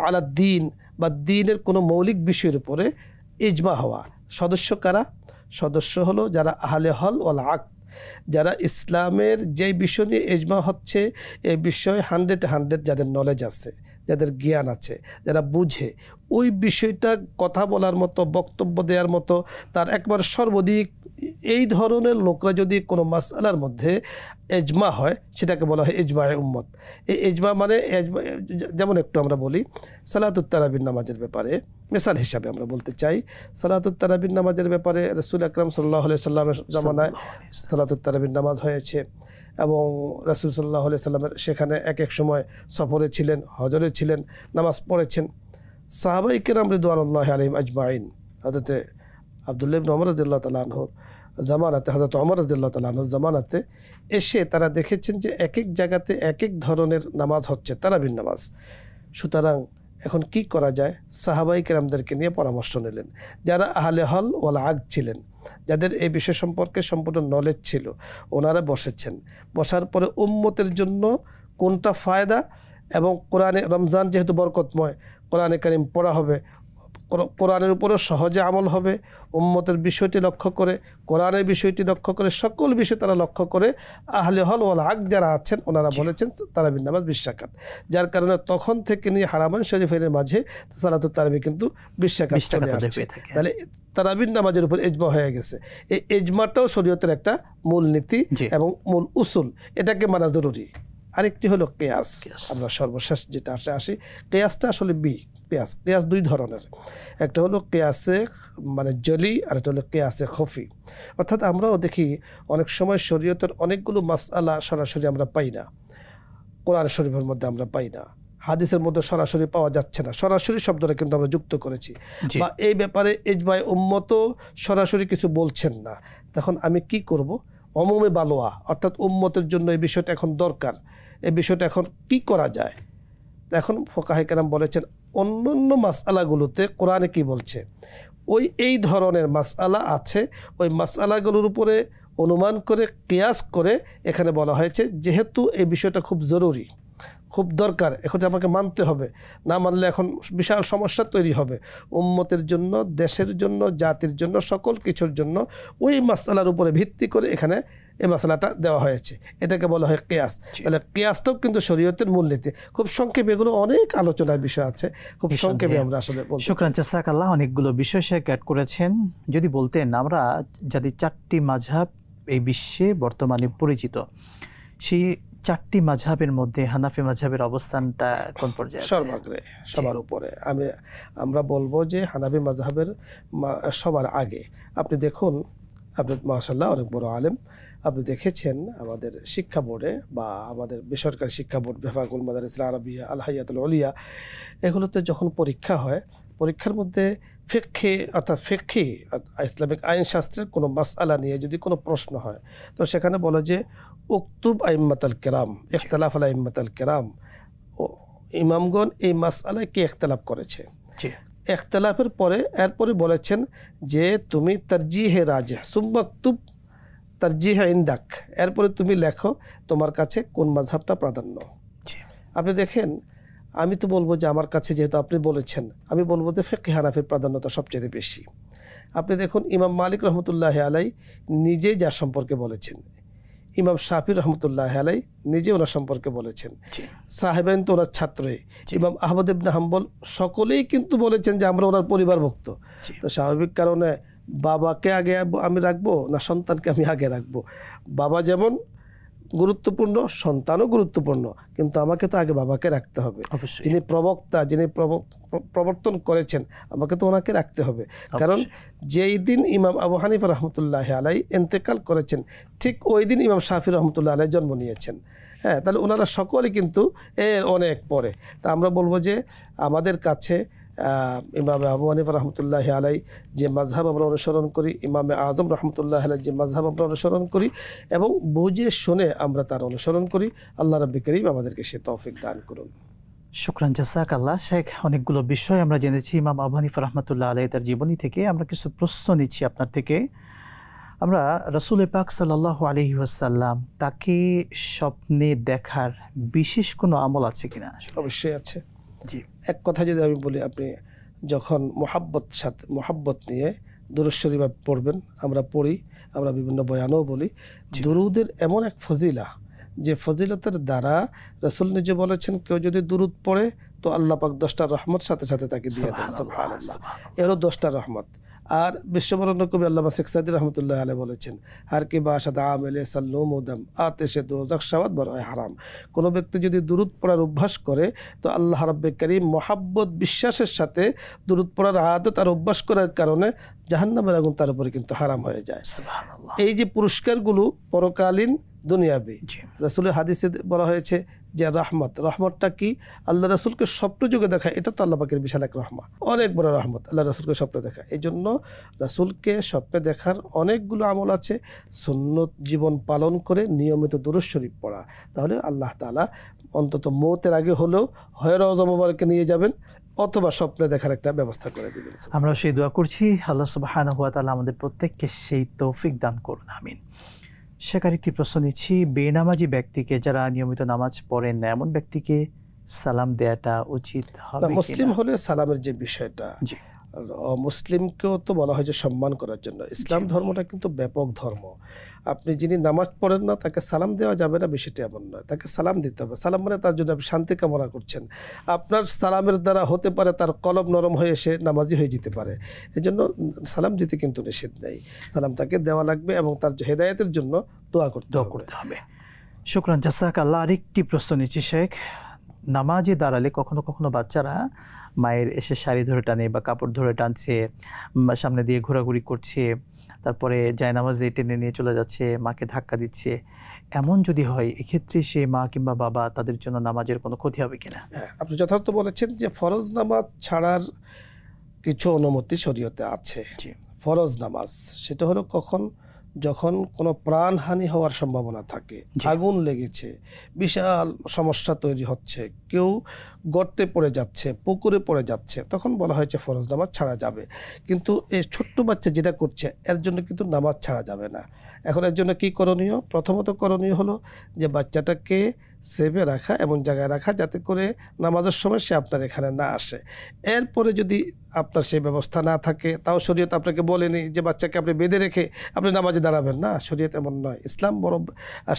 আলাল দিন বা দিনের কোনো মৌলিক বিষয়ের উপরে ইজমা হওয়া। সদস্য কারা? সদস্য হলো যারা আহলে হল ওয়াল আকদ, যারা ইসলামের যে বিষয় নিয়ে ইজমা হচ্ছে এই বিষয়ে 100 যাদের নলেজ আছে, যাদের জ্ঞান আছে, যারা বুঝে ওই বিষয়টা কথা বলার মতো, বক্তব্য দেওয়ার মতো, তার একবার সর্বাধিক এই ধরনের লোকরা যদি কোনো মাসআলার মধ্যে ইজমা হয়, সেটাকে বলা হয় ইজমায়ে উম্মত। এই ইজমা মানে যেমন একটু আমরা বলি সালাতুত তারাবির নামাজের ব্যাপারে মিসাল হিসাবে আমরা বলতে চাই, সালাতুত তারাবির নামাজের ব্যাপারে রাসূল আকরাম সাল্লাল্লাহু আলাইহি সাল্লামের জামানায় সালাতুত তারাবির নামাজ হয়েছে এবং রাসূল সাল্লাল্লাহু আলাইহি সাল্লামের সেখানে এক এক সময় সফরে ছিলেন, হজরে ছিলেন, নামাজ পড়েছেন। সাহাবায়ে কেরাম রিদওয়ানুল্লাহি আলাইহিম আজমাইন, হযরত আব্দুল্লাহ ইবনে ওমর রাদিয়াল্লাহু তাআলা আনহুর জামানাতে, হযরত ওমর রাদিয়াল্লাহু তাআলা আনহুর জামানাতে এসে তারা দেখেছেন যে এক এক জায়গাতে এক এক ধরনের নামাজ হচ্ছে, তারাবির নামাজ। সুতরাং এখন কি করা যায়? সাহাবায়ে কেরামদেরকে নিয়ে পরামর্শ নিলেন, যারা আহলে হল ওয়াল আকদ ছিলেন, যাদের এই বিষয় সম্পর্কে সম্পূর্ণ নলেজ ছিল, ওনারা বসেছেন। বসার পরে উম্মতের জন্য কোনটা ফায়দা, এবং কোরআনে, রমজান যেহেতু বরকতময়, কোরআনে কারিম পড়া হবে, কোরআনের উপরে সহজে আমল হবে, উম্মতের বিষয়টি লক্ষ্য করে, কোরআনের বিষয়টি লক্ষ্য করে, সকল বিষয় তারা লক্ষ্য করে আহলে হল ওয়াল আকদ যারা আছেন ওনারা বলেছেন তারাবির নামাজ 20 রাকাত। যার কারণে তখন থেকে নিয়ে হারামাইন শরীফের মাঝে সালাতুত তারাবি কিন্তু 20 রাকাত চলে আসছে। তাহলে তারাবির নামাজের উপর ইজমা হয়ে গেছে। এই ইজমাটাও শরীয়তের একটা মূল নীতি এবং মূল উসুল, এটাকে মানা জরুরি। আরেকটি হলো কিয়াস। আমরা সর্বশেষ যেটা আসি, কিয়াসটা আসলে কিয়াস দুই ধরনের, একটা হলো কিয়াসে মানে জলি, আর একটা হলো কিয়াসে খফি। অর্থাৎ আমরাও দেখি অনেক সময় শরীয়তের অনেকগুলো মাসআলা সরাসরি আমরা পাই না, কোরআন শরীফের মধ্যে আমরা পাই না, হাদিসের মধ্যে সরাসরি পাওয়া যাচ্ছে না, সরাসরি শব্দটা কিন্তু আমরা যুক্ত করেছি, বা এই ব্যাপারে ইজমায়ে উম্মত সরাসরি কিছু বলছেন না। তখন আমি কি করব? অমুমে বালোয়া, অর্থাৎ উম্মতের জন্য এই বিষয়টা এখন দরকার, এই বিষয়টা এখন কি করা যায়? এখন ফুকাহে কেরাম বলেছেন অন্যান্য মাসআলাগুলোতে কোরআনে কি বলছে, এই ধরনের মাসআলা আছে, ওই মাসআলাগুলোর উপরে অনুমান করে কিয়াস করে এখানে বলা হয়েছে যেহেতু এই বিষয়টা খুব জরুরি, খুব দরকার, এখন আমাকে মানতে হবে, না মানলে এখন বিশাল সমস্যা তৈরি হবে উম্মতের জন্য, দেশের জন্য, জাতির জন্য, সকল কিছুর জন্য। ওই মাসআলার উপরে ভিত্তি করে এখানে এই মাসআলাটা দেওয়া হয়েছে, এটাকে বলা হয় কিয়াস। তাহলে কিয়াসটাও কিন্তু শরীয়তের মূলনীতি। খুব সংক্ষেপে, এগুলো অনেক আলোচনার বিষয় আছে, খুব সংক্ষেপে আমরা আসলে বলতে। শুকরান জাযাকাল্লাহ, অনেকগুলো বিষয় শেয়ার করেছেন। যদি বলতেন আমরা যদি 4টি মাযহাব এই বিশ্বে বর্তমানে পরিচিত, সেই 4টি মাযহাবের মধ্যে হানাফি মাযহাবের অবস্থানটা কোন পর্যায়ে? সর্বাগ্রে, সবার উপরে। আমরা বলবো যে হানাফি মাযহাবের সবার আগে। আপনি দেখুন, আপনি মাশাআল্লাহ অনেক বড় আলেম, আপনি দেখেছেন আমাদের শিক্ষা বোর্ডে বা আমাদের বেসরকারি শিক্ষা বোর্ড বিভাগুল মাদারিস আরাবিয়া, আল হায়াতুল উলিয়া, এগুলোতে যখন পরীক্ষা হয়, পরীক্ষার মধ্যে ফিকহি অর্থাৎ ইসলামিক আইনশাস্ত্রের কোনো মাসআলা নিয়ে যদি কোনো প্রশ্ন হয়, তো সেখানে বলে যে উকতুব আইম্মাতাল কিরাম ইখতিলাফ আল আইম্মাতাল কিরাম, ইমামগণ এই মাসআলায় কি ইখতিলাফ করেছে। ইখতিলাফের পরে এরপরে বলেছেন যে তুমি তারজিহে রাজিহ সুম্মাকতুব তারজিহ ইনদাক, এরপরে তুমি লেখো তোমার কাছে কোন মাযহাবটা প্রাধান্য। আপনি দেখেন, আমি তো বলবো যে আমার কাছে যেহেতু আপনি বলেছেন, আমি বলবো যে ফিকহ হানাফির প্রাধান্যতা সবচেয়ে বেশি। আপনি দেখুন, ইমাম মালিক রহমতুল্লাহ আলাই নিজে যার সম্পর্কে বলেছেন, ইমাম শাফি রহমতুল্লাহ আলাই নিজে ওনার সম্পর্কে বলেছেন, সাহেবাইন তো ওনার ছাত্রই, ইমাম আহমদ ইবনে হাম্বল সকলেই কিন্তু বলেছেন যে আমরা ওনার পরিবারভুক্ত। তো স্বাভাবিক কারণে বাবাকে আগে আমি রাখবো না সন্তানকে আমি আগে রাখবো? বাবা যেমন গুরুত্বপূর্ণ, সন্তানও গুরুত্বপূর্ণ, কিন্তু আমাকে তো আগে বাবাকে রাখতে হবে। যিনি প্রবক্তা, যিনি প্রবর্তন করেছেন, আমাকে তো ওনাকে রাখতে হবে। কারণ যেই দিন ইমাম আবু হানিফা রহমতুল্লাহ আলাই ইন্তেকাল করেছেন, ঠিক ওই দিন ইমাম শাফি রহমতুল্লাহ আলাই জন্ম নিয়েছেন। তাহলে ওনারা সকলে কিন্তু এর অনেক পরে। তা আমরা বলবো যে আমাদের কাছে ইমামে আবু হানিফা রহমতুল্লাহ আলাই যে মাযহাব আমরা অনুসরণ করি, ইমামে আজম রহমতুল্লাহ আলাই যে মাযহাব আমরা অনুসরণ করি এবং বুঝে শুনে আমরা তার অনুসরণ করি। আল্লাহ রাব্বুল কারীম আমাদেরকে সে তৌফিক দান করুন। শুকরান, জাযাকাল্লাহ শেখ। অনেকগুলো বিষয় আমরা জেনেছি ইমাম আবু হানিফা রহমতুল্লাহ আলাই তার জীবনী থেকে। আমরা কিছু প্রশ্ন নিচ্ছি আপনার থেকে। আমরা রাসূল পাক সাল্লাল্লাহু আলাইহি ওয়াসাল্লাম তাকে স্বপ্নে দেখার বিশেষ কোনো আমল আছে কিনা? অবশ্যই আছে। জি, এক কথা যদি আমি বলি, আপনি যখন মোহাব্বত নিয়ে দুরূদ শরীফ পড়বেন, আমরা পড়ি, আমরা বিভিন্ন বয়ানও বলি, দুরুদের এমন এক ফজিলা যে ফজিলতের দ্বারা রাসূল নিজে বলেছেন কেউ যদি দুরুদ পড়ে তো আল্লাহ পাক 10টা রহমত সাথে সাথে তাকে দিয়ে দেন। সুবহানাল্লাহ, এরও 10টা রহমত। আর বিশ্ববরণ্য কবি আল্লামা শেখ সাদী রহমতুল্লাহ আলাইহি বলেছেন, হার কি বাসাদ আমেলে সাল্লুম উদম আতেশে দোজখ শাওয়াত বরয় হারাম। কোনো ব্যক্তি যদি দুরুদ পড়ার অভ্যাস করে তো আল্লাহ রাব্বুল কারীম মহাব্বত বিশ্বাসের সাথে দুরুদ পড়ার আদত আর অভ্যাস করার কারণে জাহান্নামের আগুন তার উপরে কিন্তু হারাম হয়ে যায়। সুবহানাল্লাহ। এই যে পুরস্কারগুলো পরকালীন দুনিয়াবি, রাসূলের হাদিসে বলা হয়েছে যে রহমতটা কি? আল্লাহ রাসূলকে স্বপ্ন যুগে দেখা, এটা তো আল্লাহ পাকের বিশাল এক রহমত, অনেক বড় রহমত আল্লাহ রাসূলকে স্বপ্নে দেখা। এই জন্য রাসূলকে স্বপ্নে দেখার অনেকগুলো আমল আছে। সুন্নত জীবন পালন করে নিয়মিত দুরূদ শরীফ পড়া, তাহলে আল্লাহ তাআলা অন্তত মওতের আগে হলেও হয় রওজা মুবারকে নিয়ে যাবেন অথবা স্বপ্নে দেখার একটা ব্যবস্থা করে দিবেন। আমরা সেই দোয়া করছি, আল্লাহ সুবহানাহু ওয়া তাআলা আমাদের প্রত্যেককে সেই তৌফিক দান করুন, আমিন। শেখার একটি প্রশ্ন নিচ্ছি, বেনামাজি ব্যক্তিকে, যারা নিয়মিত নামাজ পড়েন না এমন ব্যক্তিকে সালাম দেওয়াটা উচিত হবে? মুসলিম হলে সালামের যে বিষয়টা, মুসলিমকেও তো বলা হয় যে সম্মান করার জন্য। ইসলাম ধর্মটা কিন্তু ব্যাপক ধর্ম। আপনি যিনি নামাজ পড়েন না তাকে সালাম দেওয়া যাবে না, বিষয়টি এমন নয়, তাকে সালাম দিতে হবে। সালাম মানে তার জন্য আপনি শান্তি কামনা করছেন। আপনার সালামের দ্বারা হতে পারে তার কলব নরম হয়ে এসে নামাজি হয়ে যেতে পারে। এই জন্য সালাম দিতে কিন্তু নিষেধ নেই, সালাম তাকে দেওয়া লাগবে এবং তার হেদায়েতের জন্য দোয়া করতে হবে। শুকরান, জাযাকাল্লাহ। আরেকটি প্রশ্ন নিচ্ছি শেখ, নামাজে দাঁড়ালে কখনো কখনো বাচ্চারা মায়ের এসে শাড়ি ধরে টানে বা কাপড় ধরে টানছে, সামনে দিয়ে ঘোরাঘুরি করছে, তারপরে জায়নামাজে টেনে নিয়ে চলে যাচ্ছে, মাকে ধাক্কা দিচ্ছে, এমন যদি হয় এক্ষেত্রে সে মা কিংবা বাবা তাদের জন্য নামাজের কোনো ক্ষতি হবে কিনা? হ্যাঁ, আপনি যথার্থ বলেছেন যে ফরজ নামাজ ছাড়ার কিছু অনুমতি শরীয়তে আছে। ফরজ নামাজ সেটা হলো কখন, যখন কোনো প্রাণহানি হওয়ার সম্ভাবনা থাকে, আগুন লেগেছে, বিশাল সমস্যা তৈরি হচ্ছে, কেউ গর্তে পড়ে যাচ্ছে, পুকুরে পড়ে যাচ্ছে, তখন বলা হয়েছে ফরজ নামাজ ছাড়া যাবে। কিন্তু এই ছোট্ট বাচ্চা যেটা করছে এর জন্য কিন্তু নামাজ ছাড়া যাবে না। এখন এর জন্য কী করণীয়? প্রথমত করণীয় হলো যে বাচ্চাটাকে সেভে রাখা এবং জায়গায় রাখা, যাতে করে নামাজের সময় সে আপনার এখানে না আসে। এরপরে যদি আপনার সেই ব্যবস্থা না থাকে, তাও শরীয়ত আপনাকে বলেনি যে বাচ্চাকে আপনি বেঁধে রেখে আপনি নামাজে দাঁড়াবেন না, শরীয়ত এমন নয়। ইসলাম বড়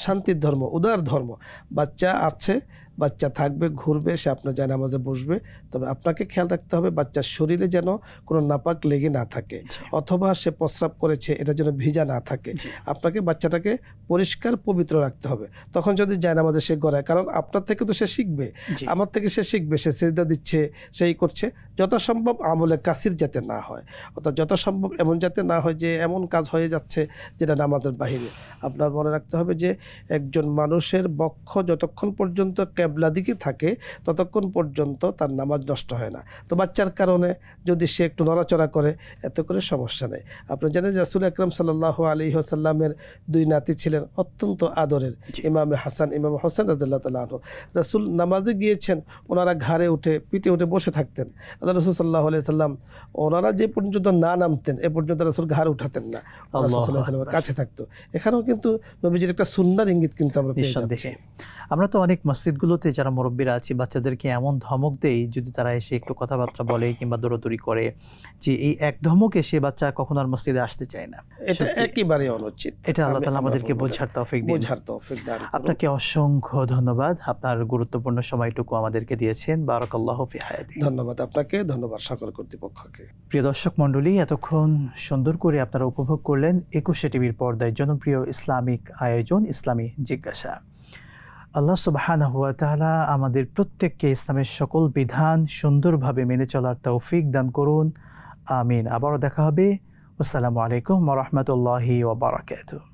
শান্তির ধর্ম, উদার ধর্ম। বাচ্চা আছে, বাচ্চা থাকবে, ঘুরবে, সে আপনার জায়নামাজে বসবে, তবে আপনাকে খেয়াল রাখতে হবে বাচ্চার শরীরে যেন কোনো নাপাক লেগে না থাকে, অথবা সে প্রস্রাব করেছে এটা যেন ভিজা না থাকে। আপনাকে বাচ্চাটাকে পরিষ্কার পবিত্র রাখতে হবে। তখন যদি জায়নামাজে সে গড়ায়, কারণ আপনার থেকে তো সে শিখবে, আমার থেকে সে শিখবে, সে সেজদা দিচ্ছে, সেই করছে, যথাসম্ভব আমলে কাসির যাতে না হয়, অর্থাৎ যথাসম্ভব এমন যাতে না হয় যে এমন কাজ হয়ে যাচ্ছে যেটা নামাজের বাহিরে। আপনার মনে রাখতে হবে যে একজন মানুষের বক্ষ যতক্ষণ পর্যন্ত কেবলা দিকে থাকে ততক্ষণ পর্যন্ত তার নামাজ নষ্ট হয় না। তো বাচ্চার কারণে যদি সে একটু নড়াচড়া করে, এত করে সমস্যা নেই। আপনি জানেন রাসূল আকরাম সাল্লাল্লাহু আলাইহি ওয়াসাল্লামের দুই নাতি ছিলেন অত্যন্ত আদরের, ইমামে হাসান, ইমামে হোসেন রাদিয়াল্লাহু তাআলা আনহু। রাসূল নামাজে গিয়েছেন, ওনারা ঘাড়ে উঠে পিঠে উঠে বসে থাকতেন। আল্লাহ রাসূল সাল্লাল্লাহু আলাইহি ওয়াসাল্লাম ওনারা যে পর্যন্ত না নামতেন এ পর্যন্ত রাসূল ঘাড় উঠাতেন না, রাসূল সাল্লাল্লাহু আলাইহি ওয়াসাল্লামের কাছে থাকতো। এখানেও কিন্তু নবীজির একটা সুন্নাহর ইঙ্গিত কিন্তু আমরা পেয়ে যাচ্ছি। আমরা তো অনেক মসজিদগুলোতে যারা মুরব্বীরা আছি বাচ্চাদেরকে এমন ধমক দেই, যদি তারা এসে একটু কথাবার্তা বলে কিংবা দৌড়াদৌড়ি করে, যে এই এক ধমকে সে বাচ্চা কখনো আর মসজিদে আসতে চায় না। এটা একেবারে অনুচিত। এটা আল্লাহ তাআলা আমাদেরকে বোঝার তৌফিক দিন। আপনাকে অসংখ্য ধন্যবাদ, আপনার গুরুত্বপূর্ণ সময়টুকু আমাদেরকে দিয়েছেন। বারাকাল্লাহু ফি হায়াতি। ধন্যবাদ আপনাকে, ধন্যবাদ সকল কর্তৃপক্ষকে। প্রিয় দর্শক মণ্ডলী, এতক্ষণ সুন্দর করে আপনারা উপভোগ করলেন 21 টিভির পর্দায় জনপ্রিয় ইসলামিক আয়োজন ইসলামী জিজ্ঞাসা। আল্লাহ সুবহানাহু ওয়া তাআলা আমাদের প্রত্যেককে ইসলামের সকল বিধান সুন্দরভাবে মেনে চলার তৌফিক দান করুন, আমিন। আবারও দেখা হবে। আসসালামু আলাইকুম ওয়া রাহমাতুল্লাহি ওয়া বারাকাতুহু।